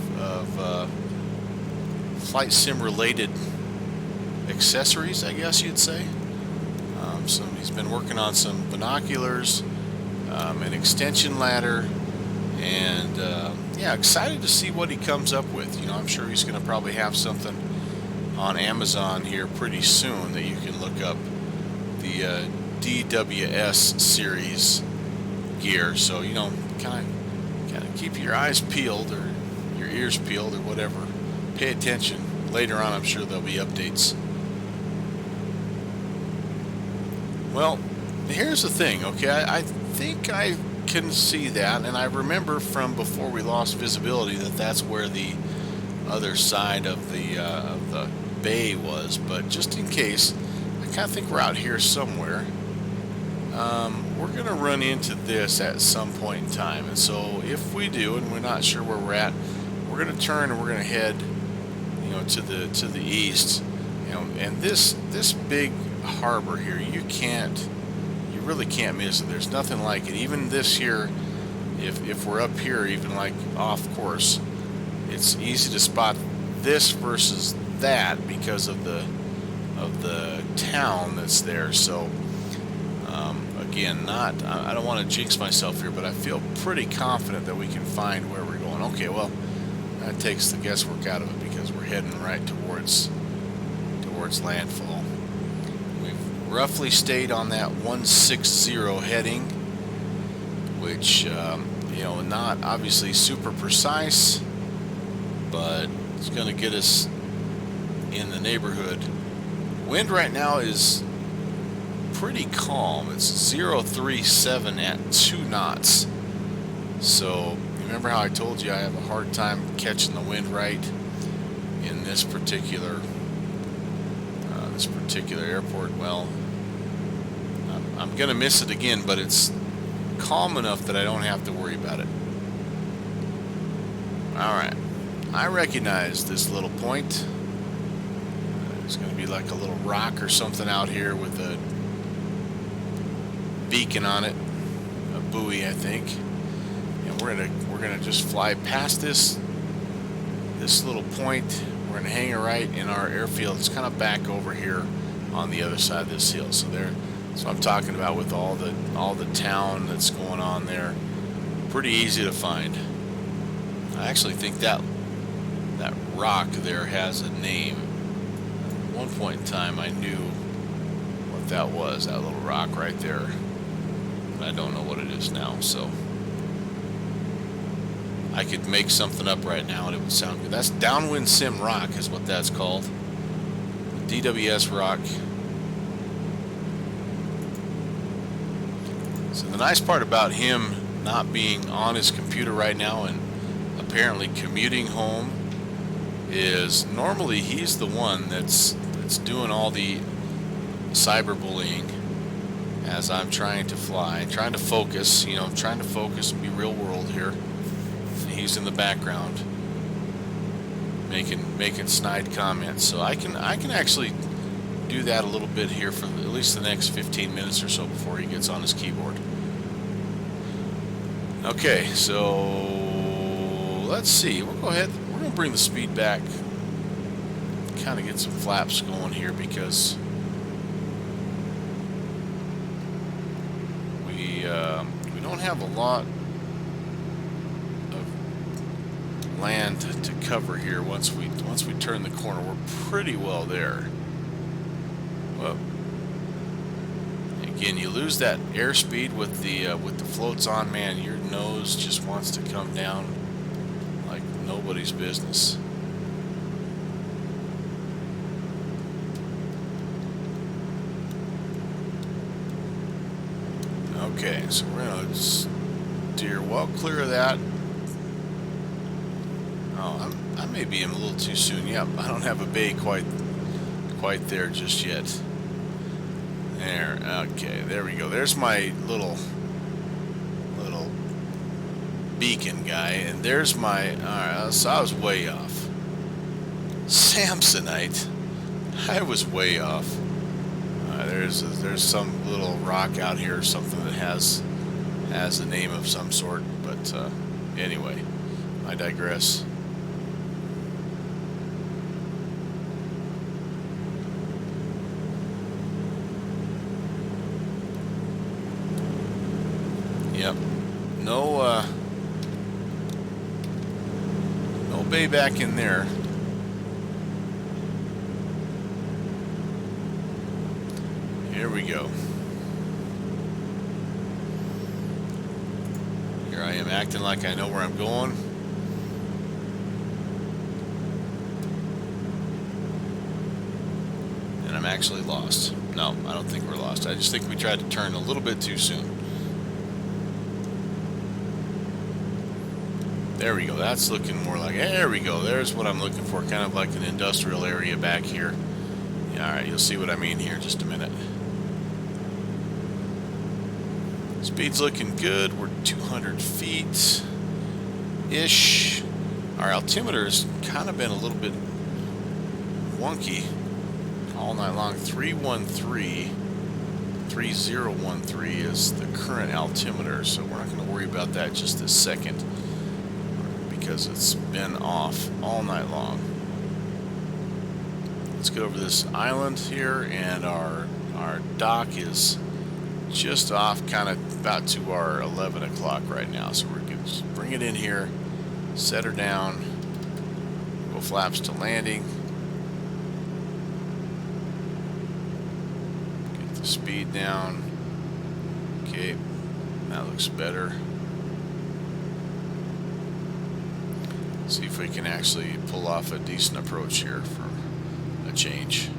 flight sim related accessories, I guess you'd say. He's been working on some binoculars, an extension ladder, and yeah, excited to see what he comes up with. You know, I'm sure he's going to probably have something on Amazon here pretty soon that you can look up, the DWS series gear. So, you know, kind of keep your eyes peeled or your ears peeled or whatever. Pay attention. Later on, I'm sure there'll be updates. Well, here's the thing, okay? I think I can see that, and I remember from before we lost visibility that that's where the other side of the bay was. But just in case, I kind of think we're out here somewhere. We're going to run into this at some point in time, and so if we do, and we're not sure where we're at, we're going to turn and we're going to head, you know, to the east. You know, and this big harbor here, you really can't miss it. There's nothing like it. Even this here, if we're up here, even like off course, it's easy to spot this versus that because of the town that's there. So again, I don't want to jinx myself here, but I feel pretty confident that we can find where we're going. Okay, well, that takes the guesswork out of it because we're heading right towards landfall. We've roughly stayed on that 160 heading, which you know, not obviously super precise, but it's going to get us in the neighborhood. Wind right now is pretty calm. It's 037 at 2 knots. So remember how I told you I have a hard time catching the wind right in this particular airport? Well, I'm gonna miss it again, but it's calm enough that I don't have to worry about it. Alright, I recognize this little point. There's gonna be like a little rock or something out here with a beacon on it, a buoy, I think. And we're gonna just fly past this little point. We're gonna hang it right in our airfield. It's kind of back over here on the other side of this hill. So that's what I'm talking about with all the town that's going on there. Pretty easy to find. I actually think that rock there has a name. At one point in time, I knew what that was. That little rock right there. But I don't know what it is now. So I could make something up right now and it would sound good. That's Downwind Sim Rock is what that's called. The DWS Rock. So the nice part about him not being on his computer right now and apparently commuting home is normally he's the one that's doing all the cyberbullying as I'm trying to fly, trying to focus, you know, trying to focus and be real world here. He's in the background making snide comments, so I can actually do that a little bit here for at least the next 15 minutes or so before he gets on his keyboard. Okay, so let's see. We'll go ahead. We're gonna bring the speed back, kind of get some flaps going here because don't have a lot of land to cover here. Once we turn the corner, we're pretty well there. Well, again, you lose that airspeed with the floats on, man. Your nose just wants to come down like nobody's business. Okay, so we're gonna steer well clear of that. Oh, I may be in a little too soon. Yep, I don't have a bay quite there just yet. There. Okay, there we go. There's my little beacon guy, and there's my. All right, so I was way off. Samsonite. I was way off. There's some little rock out here or something that has a name of some sort, but anyway, I digress. Yep, no bay back in there. Here we go. Here I am acting like I know where I'm going. And I'm actually lost. No, I don't think we're lost. I just think we tried to turn a little bit too soon. There we go. That's looking more like... There we go. There's what I'm looking for. Kind of like an industrial area back here. Yeah, alright, you'll see what I mean here in just a minute. Speed's looking good. We're 200 feet-ish. Our altimeter's kind of been a little bit wonky all night long. 3013 is the current altimeter, so we're not going to worry about that just this second because it's been off all night long. Let's get over this island here, and our dock is just off, kind of about to our 11 o'clock right now. So we're going to bring it in here, set her down, go flaps to landing, get the speed down. Okay, that looks better. See if we can actually pull off a decent approach here for a change.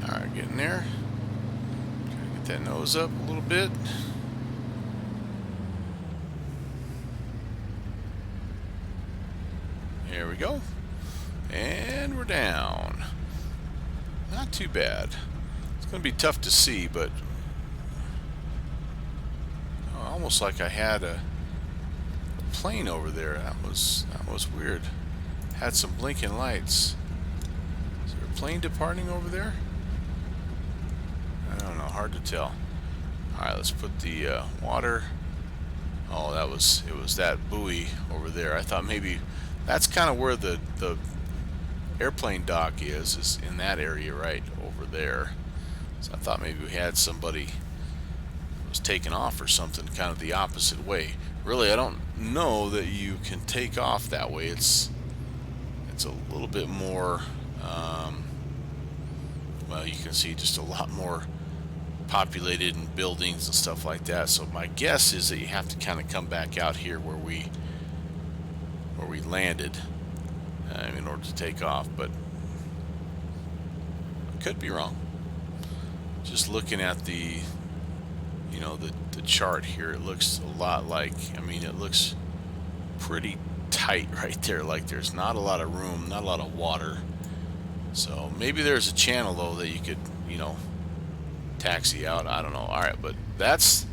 Alright, getting there. Try to get that nose up a little bit. There we go. And we're down. Not too bad. It's going to be tough to see, but almost like I had a plane over there. That was weird. Had some blinking lights. Is there a plane departing over there? I don't know. Hard to tell. All right, let's put the water. Oh, it was that buoy over there. I thought maybe that's kind of where the airplane dock is in that area right over there. So I thought maybe we had somebody was taking off or something, kind of the opposite way. Really, I don't know that you can take off that way. It's a little bit more, well, you can see just a lot more populated and buildings and stuff like that. So my guess is that you have to kind of come back out here where we landed in order to take off, but I could be wrong. Just looking at the chart here, it looks a lot like, I mean, it looks pretty tight right there, like there's not a lot of room, not a lot of water. So maybe there's a channel though that you could, taxi out. I don't know. All right, but this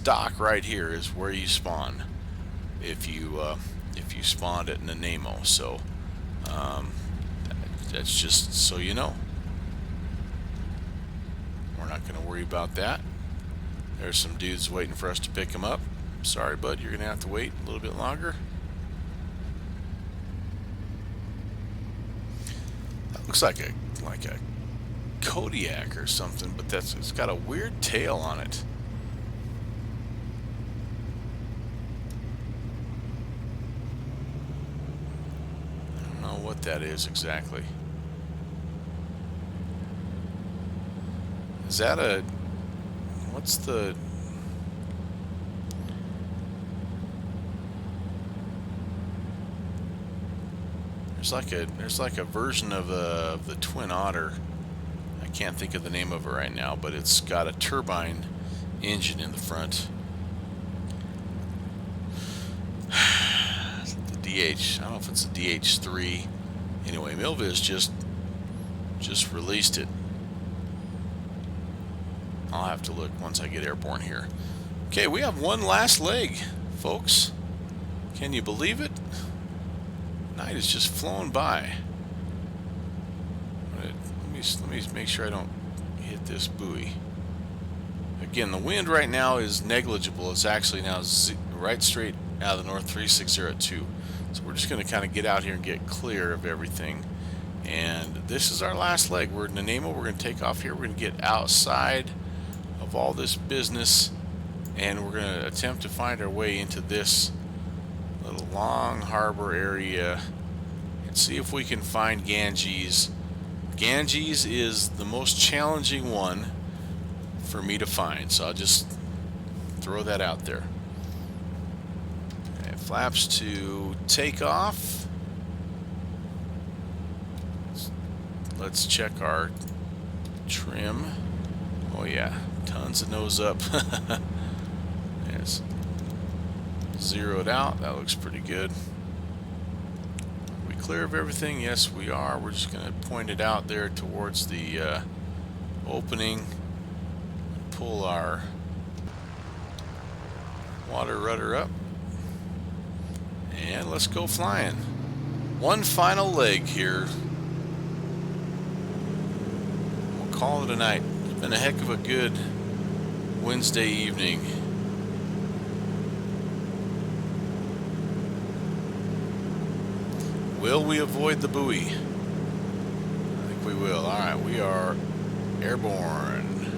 dock right here is where you spawn if you spawned at Nanaimo. So that's just so you know. We're not going to worry about that. There's some dudes waiting for us to pick them up. sorry, bud, you're gonna have to wait a little bit longer. That looks like a Kodiak or something, but it's got a weird tail on it. I don't know what that is exactly. Is that a... what's the... There's like a version of the Twin Otter. I can't think of the name of it right now, but it's got a turbine engine in the front. The DH, I don't know if it's a DH3. Anyway, Milviz just released it. I'll have to look once I get airborne here. Okay, we have one last leg, folks. Can you believe it? Night is just flowing by. Let me make sure I don't hit this buoy. Again, the wind right now is negligible. It's actually now right straight out of the north 3602. So we're just going to kind of get out here and get clear of everything. And this is our last leg. We're in Nanaimo. We're going to take off here. We're going to get outside of all this business, and we're going to attempt to find our way into this little long harbor area and see if we can find Ganges. Ganges is the most challenging one for me to find, so I'll just throw that out there. Okay, flaps to take off. Let's check our trim. Oh yeah, tons of nose up. Yes. Zeroed out. That looks pretty good. Are we clear of everything? Yes, we are. We're just going to point it out there towards the opening. Pull our water rudder up. And let's go flying. One final leg here. We'll call it a night. It's been a heck of a good Wednesday evening. Will we avoid the buoy? I think we will. Alright, we are airborne.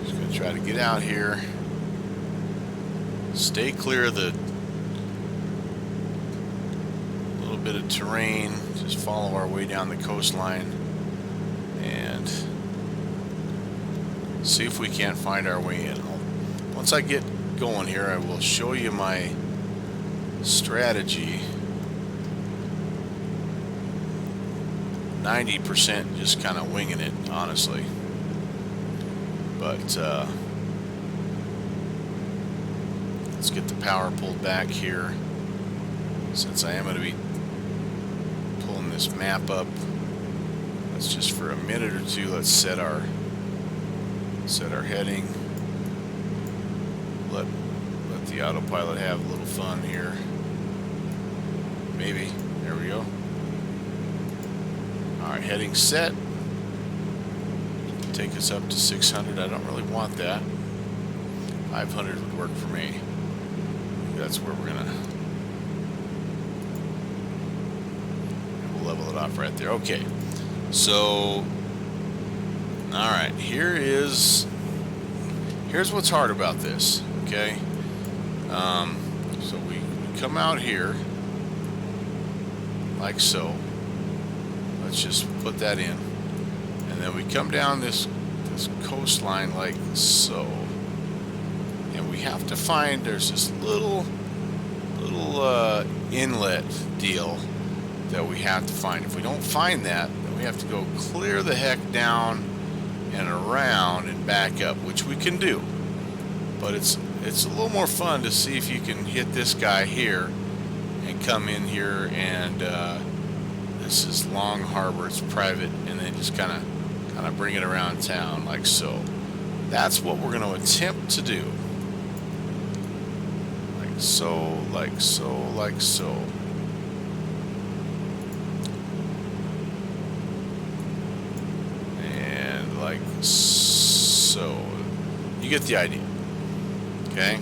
Just going to try to get out here. Stay clear of the little bit of terrain. Just follow our way down the coastline and see if we can't find our way in. Once I get going here, I will show you my strategy. 90% just kind of winging it, honestly. But let's get the power pulled back here, since I am going to be pulling this map up. Let's just for a minute or two, let's set our heading. Let the autopilot have a little fun here. Maybe. There we go. Alright, heading set. Take us up to 600. I don't really want that. 500 would work for me. That's where we're gonna... we'll level it off right there. Okay. So... alright, here's what's hard about this. Okay, so we come out here like so. Let's just put that in, and then we come down this coastline like so, and we have to find, there's this little inlet deal that we have to find. If we don't find that, then we have to go clear the heck down and around and back up, which we can do. But it's a little more fun to see if you can hit this guy here and come in here, and this is Long Harbor, it's private, and then just kind of bring it around town like so. That's what we're going to attempt to do. Like so, like so, like so. And like so. You get the idea. Okay?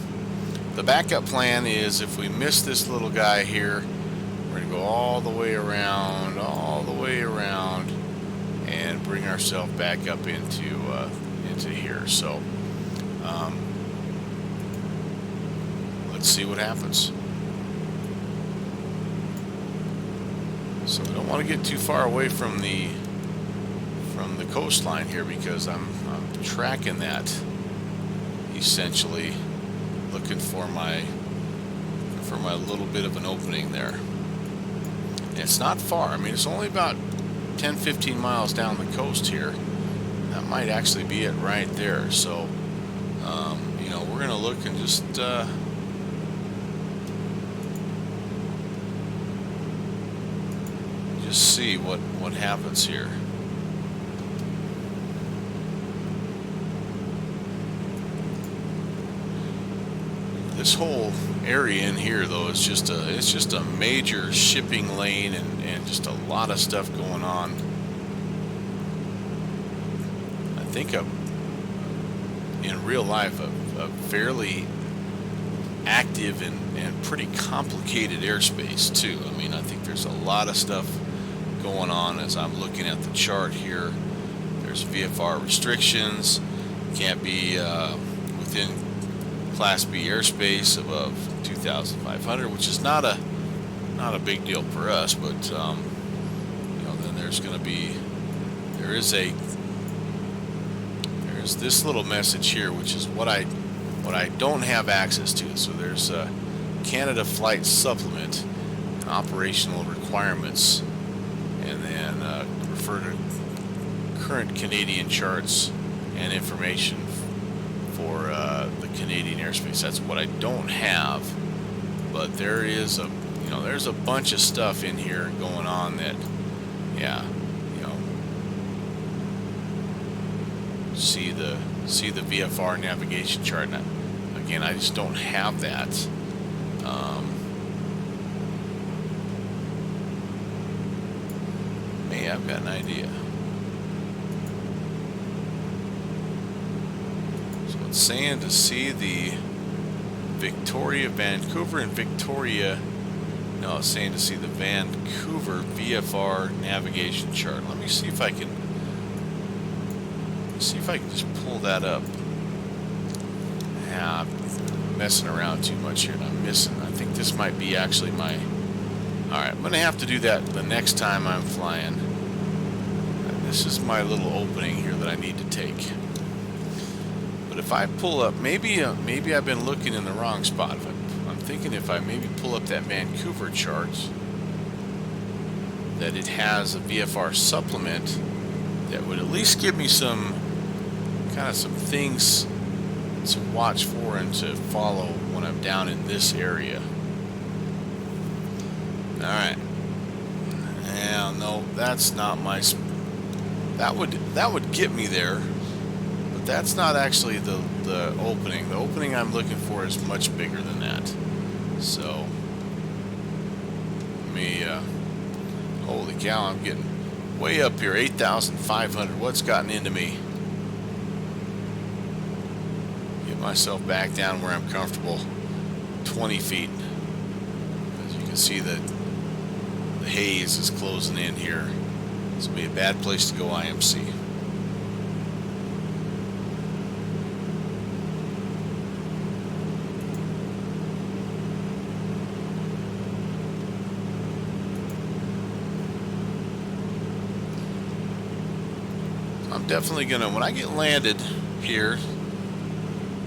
The backup plan is if we miss this little guy here, we're going to go all the way around, and bring ourselves back up into here. So let's see what happens. So I don't want to get too far away from the coastline here, because I'm tracking that, essentially looking for my little bit of an opening there. And it's not far. I mean, it's only about 10-15 miles down the coast here. That might actually be it right there. So you know, we're gonna look and just see what happens here. This whole area in here, though, is just a major shipping lane and just a lot of stuff going on. I think in real life a fairly active and pretty complicated airspace too. I mean, I think there's a lot of stuff going on as I'm looking at the chart here. There's VFR restrictions. Can't be within Class B airspace above 2,500, which is not a big deal for us. But you know, then there's this little message here, which is what I don't have access to. So there's a Canada Flight Supplement, operational requirements, and then refer to current Canadian charts and information for the Canadian airspace. That's what I don't have, but there's a bunch of stuff in here going on that, yeah, you know, see the VFR navigation chart. And again, I just don't have that. I've got an idea. So it's saying to see the Victoria, Vancouver, and Victoria. No, it's saying to see the Vancouver VFR navigation chart. Let me see if I can just pull that up. Yeah, I'm messing around too much here, and I'm missing. I think this might be actually my. All right, I'm gonna have to do that the next time I'm flying. This is my little opening here that I need to take. But if I pull up, maybe I've been looking in the wrong spot. I'm thinking if I maybe pull up that Vancouver chart, that it has a VFR supplement that would at least give me some things to watch for and to follow when I'm down in this area. All right. Yeah, no, that's not my. That would get me there, but that's not actually the opening. The opening I'm looking for is much bigger than that. So, let me. Holy cow! I'm getting way up here, 8,500. What's gotten into me? Get myself back down where I'm comfortable. 20 feet. As you can see, the haze is closing in here. This will be a bad place to go IMC. I'm definitely gonna, when I get landed here,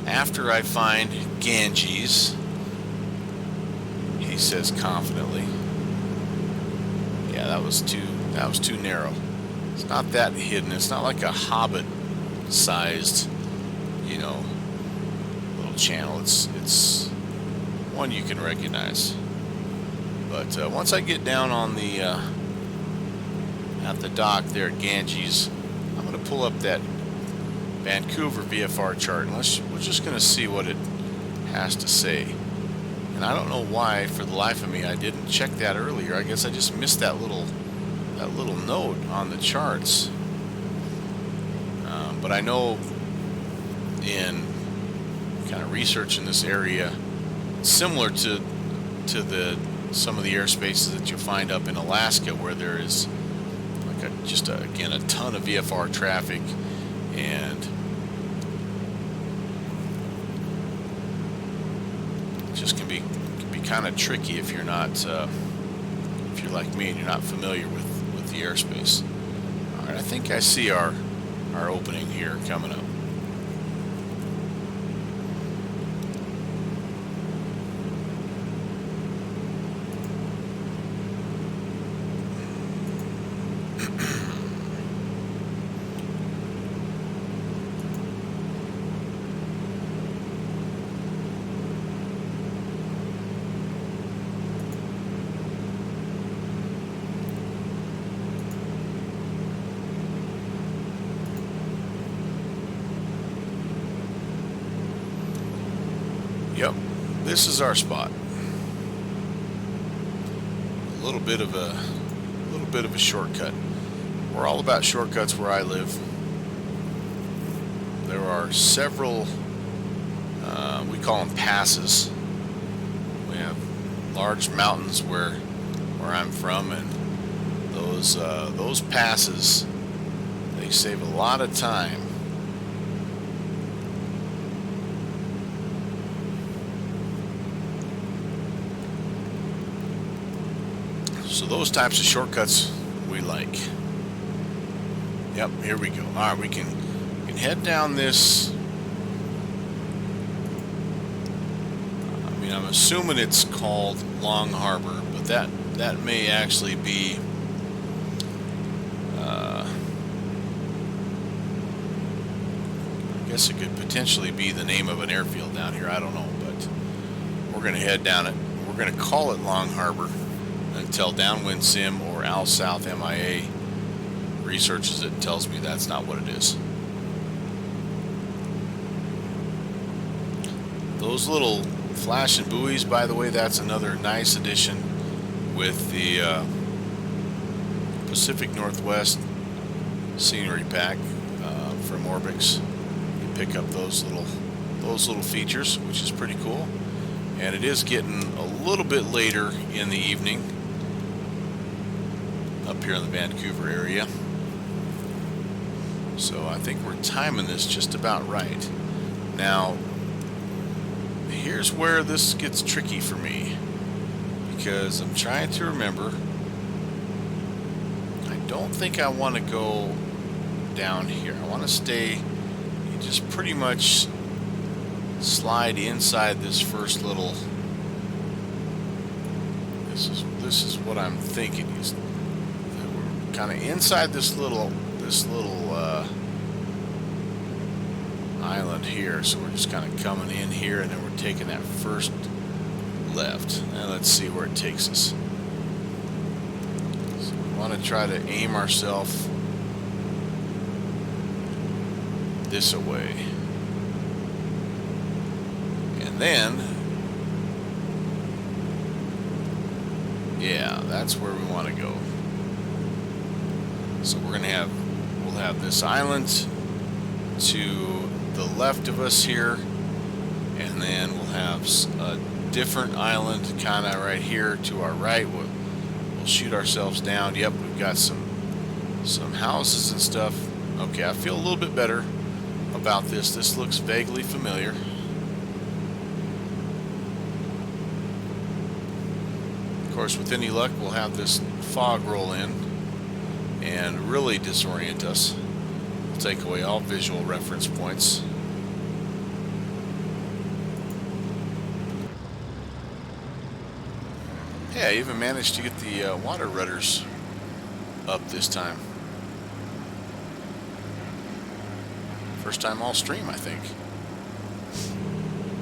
after I find Ganges, he says confidently. Yeah, that was too narrow. It's not that hidden. It's not like a Hobbit-sized, you know, little channel. It's one you can recognize. But once I get down on the at the dock there at Ganges, I'm going to pull up that Vancouver VFR chart, and we're just going to see what it has to say. And I don't know why, for the life of me, I didn't check that earlier. I guess I just missed that little note on the charts. but I know in kind of researching this area, similar to some of the airspaces that you'll find up in Alaska, where there is like again a ton of VFR traffic, and it just can be kind of tricky if you're not if you're like me and you're not familiar with the airspace. All right, I think I see our opening here coming up. Yep, this is our spot. A little bit of a shortcut. We're all about shortcuts where I live. There are several, we call them passes. We have large mountains where I'm from, and those passes, they save a lot of time. So those types of shortcuts we like. Yep, here we go. All right, we can head down this. I mean, I'm assuming it's called Long Harbor, but that may actually be I guess it could potentially be the name of an airfield down here. I don't know, but we're going to head down it. We're going to call it Long Harbor until Downwind Sim or Al South MIA researches it and tells me that's not what it is. Those little flashing buoys, by the way, that's another nice addition with the Pacific Northwest scenery pack from Orbix. You pick up those little features, which is pretty cool. And it is getting a little bit later in the evening up here in the Vancouver area, so I think we're timing this just about right. Now, here's where this gets tricky for me, because I'm trying to remember. I don't think I want to go down here. I want to stay. You just pretty much slide inside this first little. This is what I'm thinking. We're kind of inside this little island here, so we're just kind of coming in here, and then we're taking that first left, and let's see where it takes us. So we want to try to aim ourselves this away, and then yeah, that's where we want to go. So we'll have this island to the left of us here, and then we'll have a different island kind of right here to our right. We'll shoot ourselves down. Yep, we've got some houses and stuff. Okay, I feel a little bit better about this. This looks vaguely familiar. Of course, with any luck, we'll have this fog roll in and really disorient us. We'll take away all visual reference points. Yeah, I even managed to get the water rudders up this time. First time all stream, I think.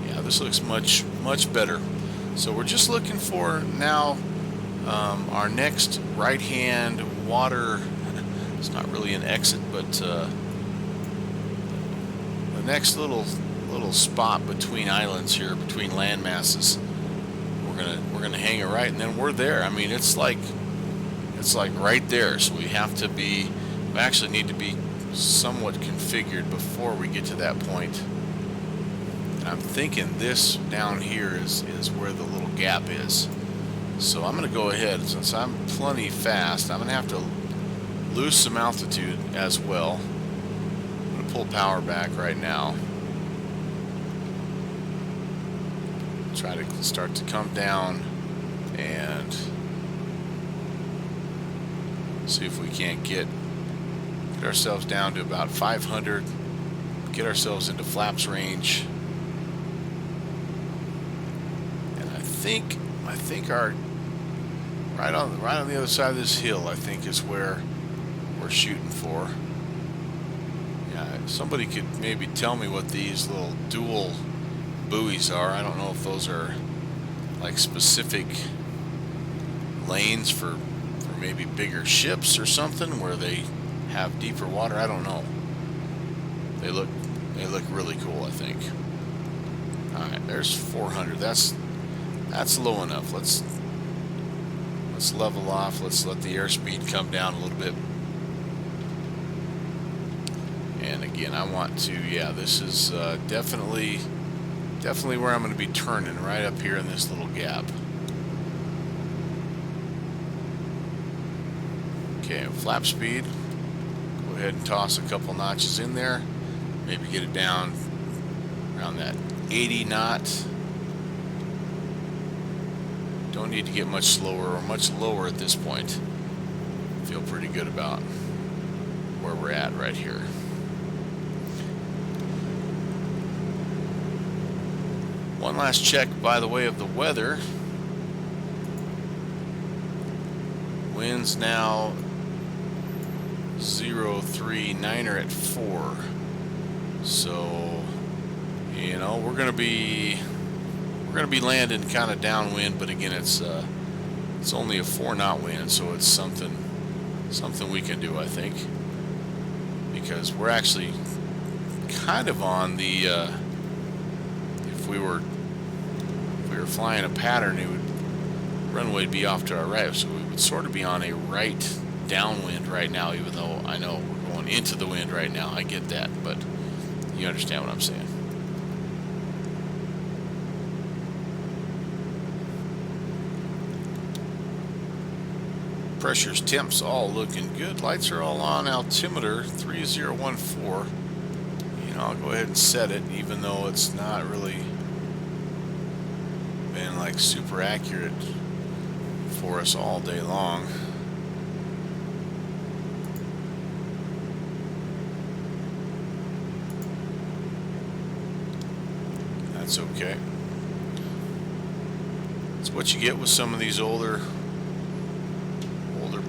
Yeah, this looks much better. So we're just looking for now our next right-hand water. It's not really an exit, but the next little spot between islands here, between land masses. We're gonna hang it right, and then we're there. I mean, it's like right there. So we actually need to be somewhat configured before we get to that point. And I'm thinking this down here is where the little gap is. So I'm going to go ahead, since I'm plenty fast, I'm going to have to lose some altitude as well. I'm going to pull power back right now. Try to start to come down and see if we can't get ourselves down to about 500, get ourselves into flaps range. And I think our right on the other side of this hill, I think, is where we're shooting for. Yeah, somebody could maybe tell me what these little dual buoys are. I don't know if those are like specific lanes for maybe bigger ships or something where they have deeper water. I don't know. They look really cool, I think. All right, there's 400. That's low enough. Let's level off. Let's let the airspeed come down a little bit. And again, I want to, yeah, this is definitely where I'm going to be turning, right up here in this little gap. Okay, flap speed. Go ahead and toss a couple notches in there. Maybe get it down around that 80 knot. Don't need to get much slower or much lower at this point. Feel pretty good about where we're at right here. One last check by the way of the weather. Winds now 039er at 4. So, you know, we're gonna be landing kind of downwind, but again, it's only a 4-knot wind, so it's something we can do, I think, because we're actually kind of on the if we were flying a pattern, runway would be off to our right, so we would sort of be on a right downwind right now, even though I know we're going into the wind right now. I get that, but you understand what I'm saying. Pressures, temps all looking good. Lights are all on. Altimeter 3014. You know, I'll go ahead and set it, even though it's not really been like super accurate for us all day long. That's okay. It's what you get with some of these older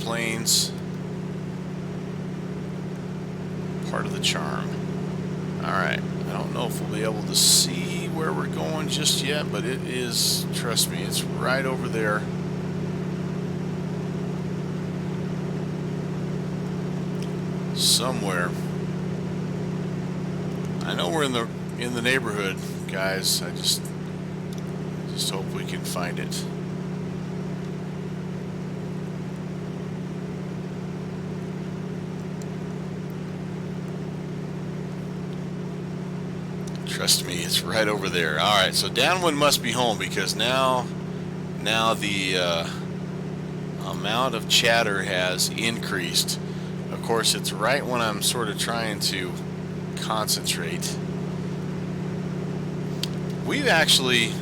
planes. Part of the charm. Alright, I don't know if we'll be able to see where we're going just yet, but it is, trust me, it's right over there. Somewhere. I know we're in the neighborhood, guys. I just hope we can find it. Trust me, it's right over there. Alright, so downwind must be home, because now the amount of chatter has increased. Of course, it's right when I'm sort of trying to concentrate. We've actually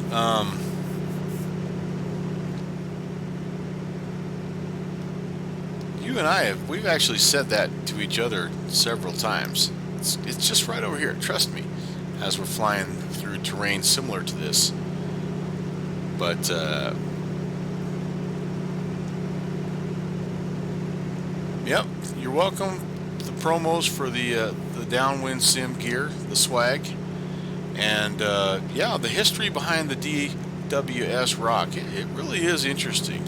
you and I we've actually said that to each other several times. It's just right over here, trust me, as we're flying through terrain similar to this. But yep, you're welcome. The promos for the downwind sim gear, the swag, and yeah, the history behind the DWS rock. It really is interesting.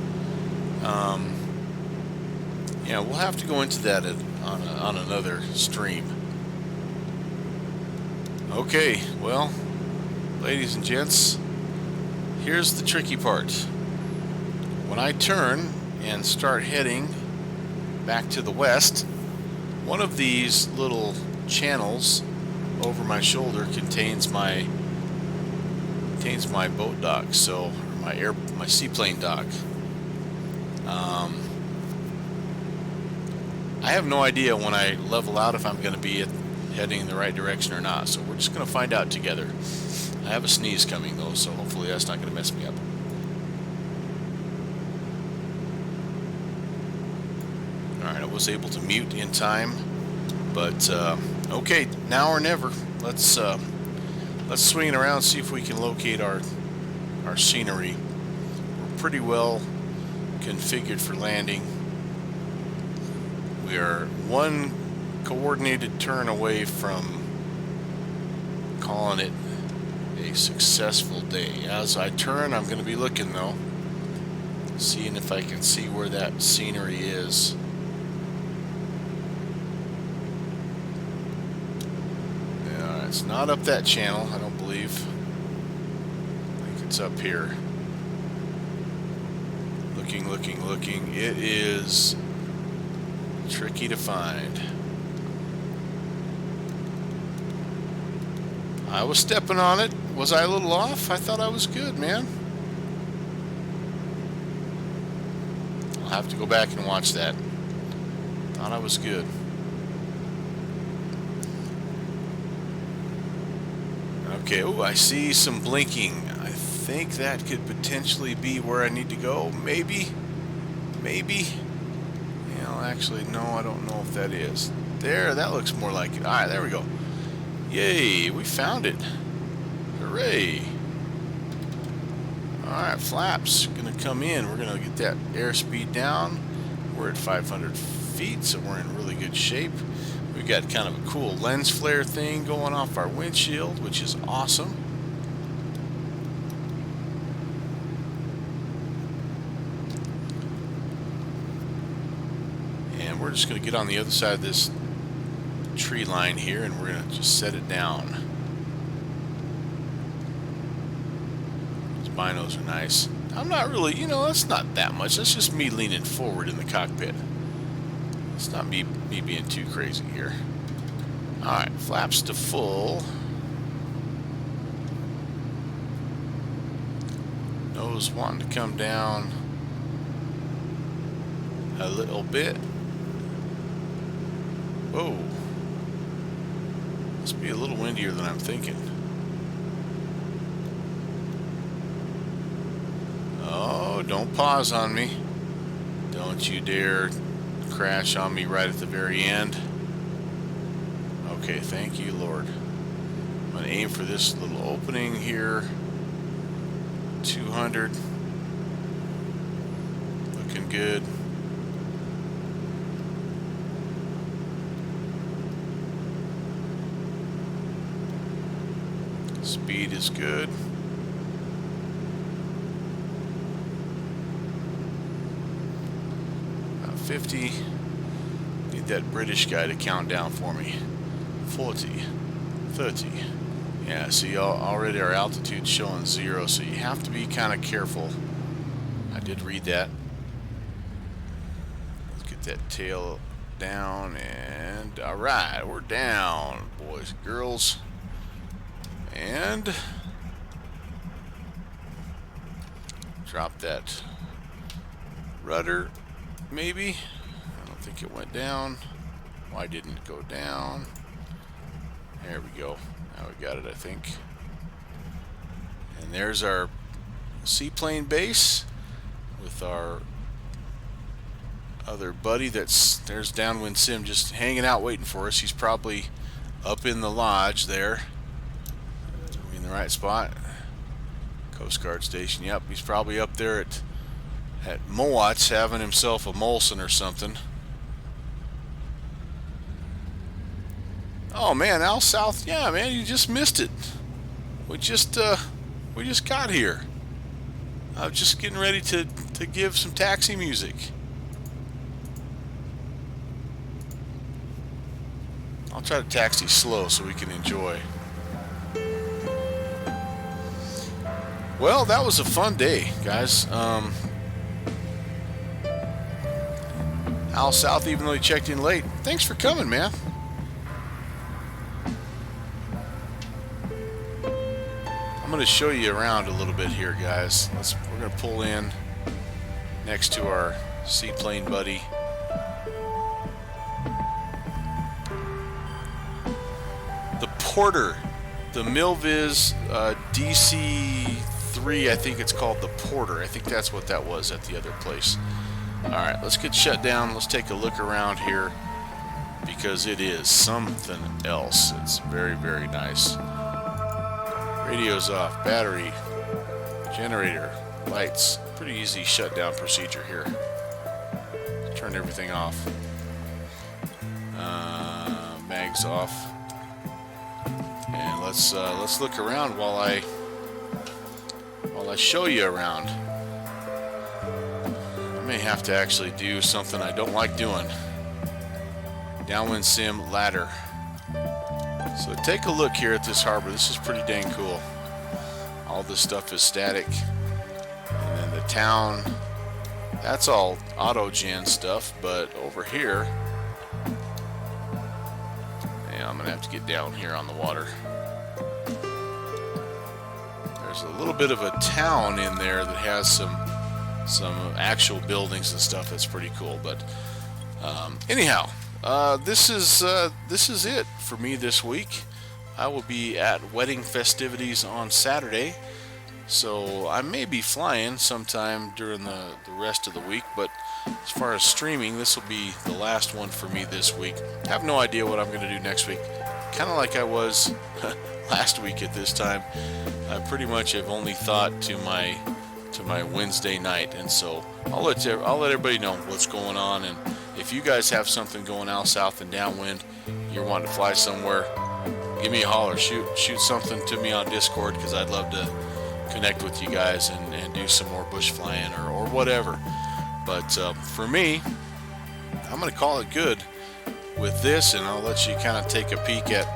Yeah, we'll have to go into that on another stream. Okay, well, ladies and gents, here's the tricky part. When I turn and start heading back to the west, One of these little channels over my shoulder contains my boat dock, so my seaplane dock. I have no idea when I level out if I'm going to be heading in the right direction or not, so we're just going to find out together. I have a sneeze coming though, so hopefully that's not going to mess me up. Alright, I was able to mute in time, but okay, now or never. Let's swing it around and see if we can locate our scenery. We're pretty well configured for landing. We are one coordinated turn away from calling it a successful day. As I turn, I'm going to be looking though, seeing if I can see where that scenery is. It's not up that channel, I don't believe. I think it's up here. Looking, looking, looking. It is tricky to find. I was stepping on it. Was I a little off? I thought I was good, man. I'll have to go back and watch that. Thought I was good. Okay, oh, I see some blinking. I think that could potentially be where I need to go. Maybe. You know, actually, no, I don't know if that is. There, that looks more like it. Alright, there we go. Yay, we found it. Hooray. Alright, flaps. Gonna come in. We're gonna get that airspeed down. We're at 500 feet, so we're in really good shape. We got kind of a cool lens flare thing going off our windshield, which is awesome. And we're just going to get on the other side of this tree line here, and we're going to just set it down. Those binos are nice. I'm not really, you know, that's not that much. That's just me leaning forward in the cockpit. It's not me being too crazy here. Alright, flaps to full. Nose wanting to come down a little bit. Whoa. Must be a little windier than I'm thinking. Oh, don't pause on me. Don't you dare crash on me right at the very end. Okay, thank you, Lord. I'm going to aim for this little opening here. 200. Looking good. Speed is good. About 50. Need that British guy to count down for me. 40, 30. Yeah, see, already our altitude's showing 0, so you have to be kind of careful. I did read that. Let's get that tail down, and alright, we're down, boys and girls. And drop that rudder, maybe. I don't think it went down. Why didn't it go down? There we go. Now we got it, I think. And there's our seaplane base with our other buddy there's Downwind Sim just hanging out waiting for us. He's probably up in the lodge there. Are we in the right spot? Coast Guard station. Yep, he's probably up there at Mowat's having himself a Molson or something. Oh man, Al South, yeah man, you just missed it. We just got here. I was just getting ready to give some taxi music. I'll try to taxi slow so we can enjoy. Well, that was a fun day, guys. Al South, even though he checked in late. Thanks for coming, man. I'm going to show you around a little bit here, guys. We're going to pull in next to our seaplane buddy. The Porter, the Milviz DC3, I think it's called the Porter. I think that's what that was at the other place. Alright, let's get shut down. Let's take a look around here because it is something else. It's very, very nice. Radio's off, battery, generator, lights. Pretty easy shutdown procedure here. Turn everything off. Mags off. And let's look around while I show you around. I may have to actually do something I don't like doing. Downwind sim ladder. So take a look here at this harbor. This is pretty dang cool. All this stuff is static. And then the town, that's all auto-gen stuff, but over here, yeah, I'm gonna have to get down here on the water. There's a little bit of a town in there that has some actual buildings and stuff. That's pretty cool. But anyhow, this is it for me this week. I will be at wedding festivities on Saturday, so I may be flying sometime during the rest of the week, but as far as streaming, this will be the last one for me this week. I have no idea what I'm going to do next week. Kind of like I was last week at this time. I pretty much have only thought to my Wednesday night, and so I'll let everybody know what's going on. And if you guys have something going out south and downwind, you're wanting to fly somewhere, give me a holler. Shoot something to me on Discord, because I'd love to connect with you guys and do some more bush flying or whatever. But for me, I'm going to call it good with this, and I'll let you kind of take a peek at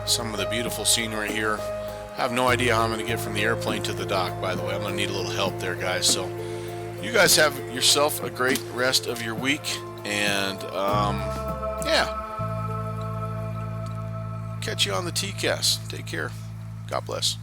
some of the beautiful scenery here. I have no idea how I'm going to get from the airplane to the dock, by the way. I'm going to need a little help there, guys. So you guys have yourself a great rest of your week, and yeah, catch you on the TCast. Take care. God bless.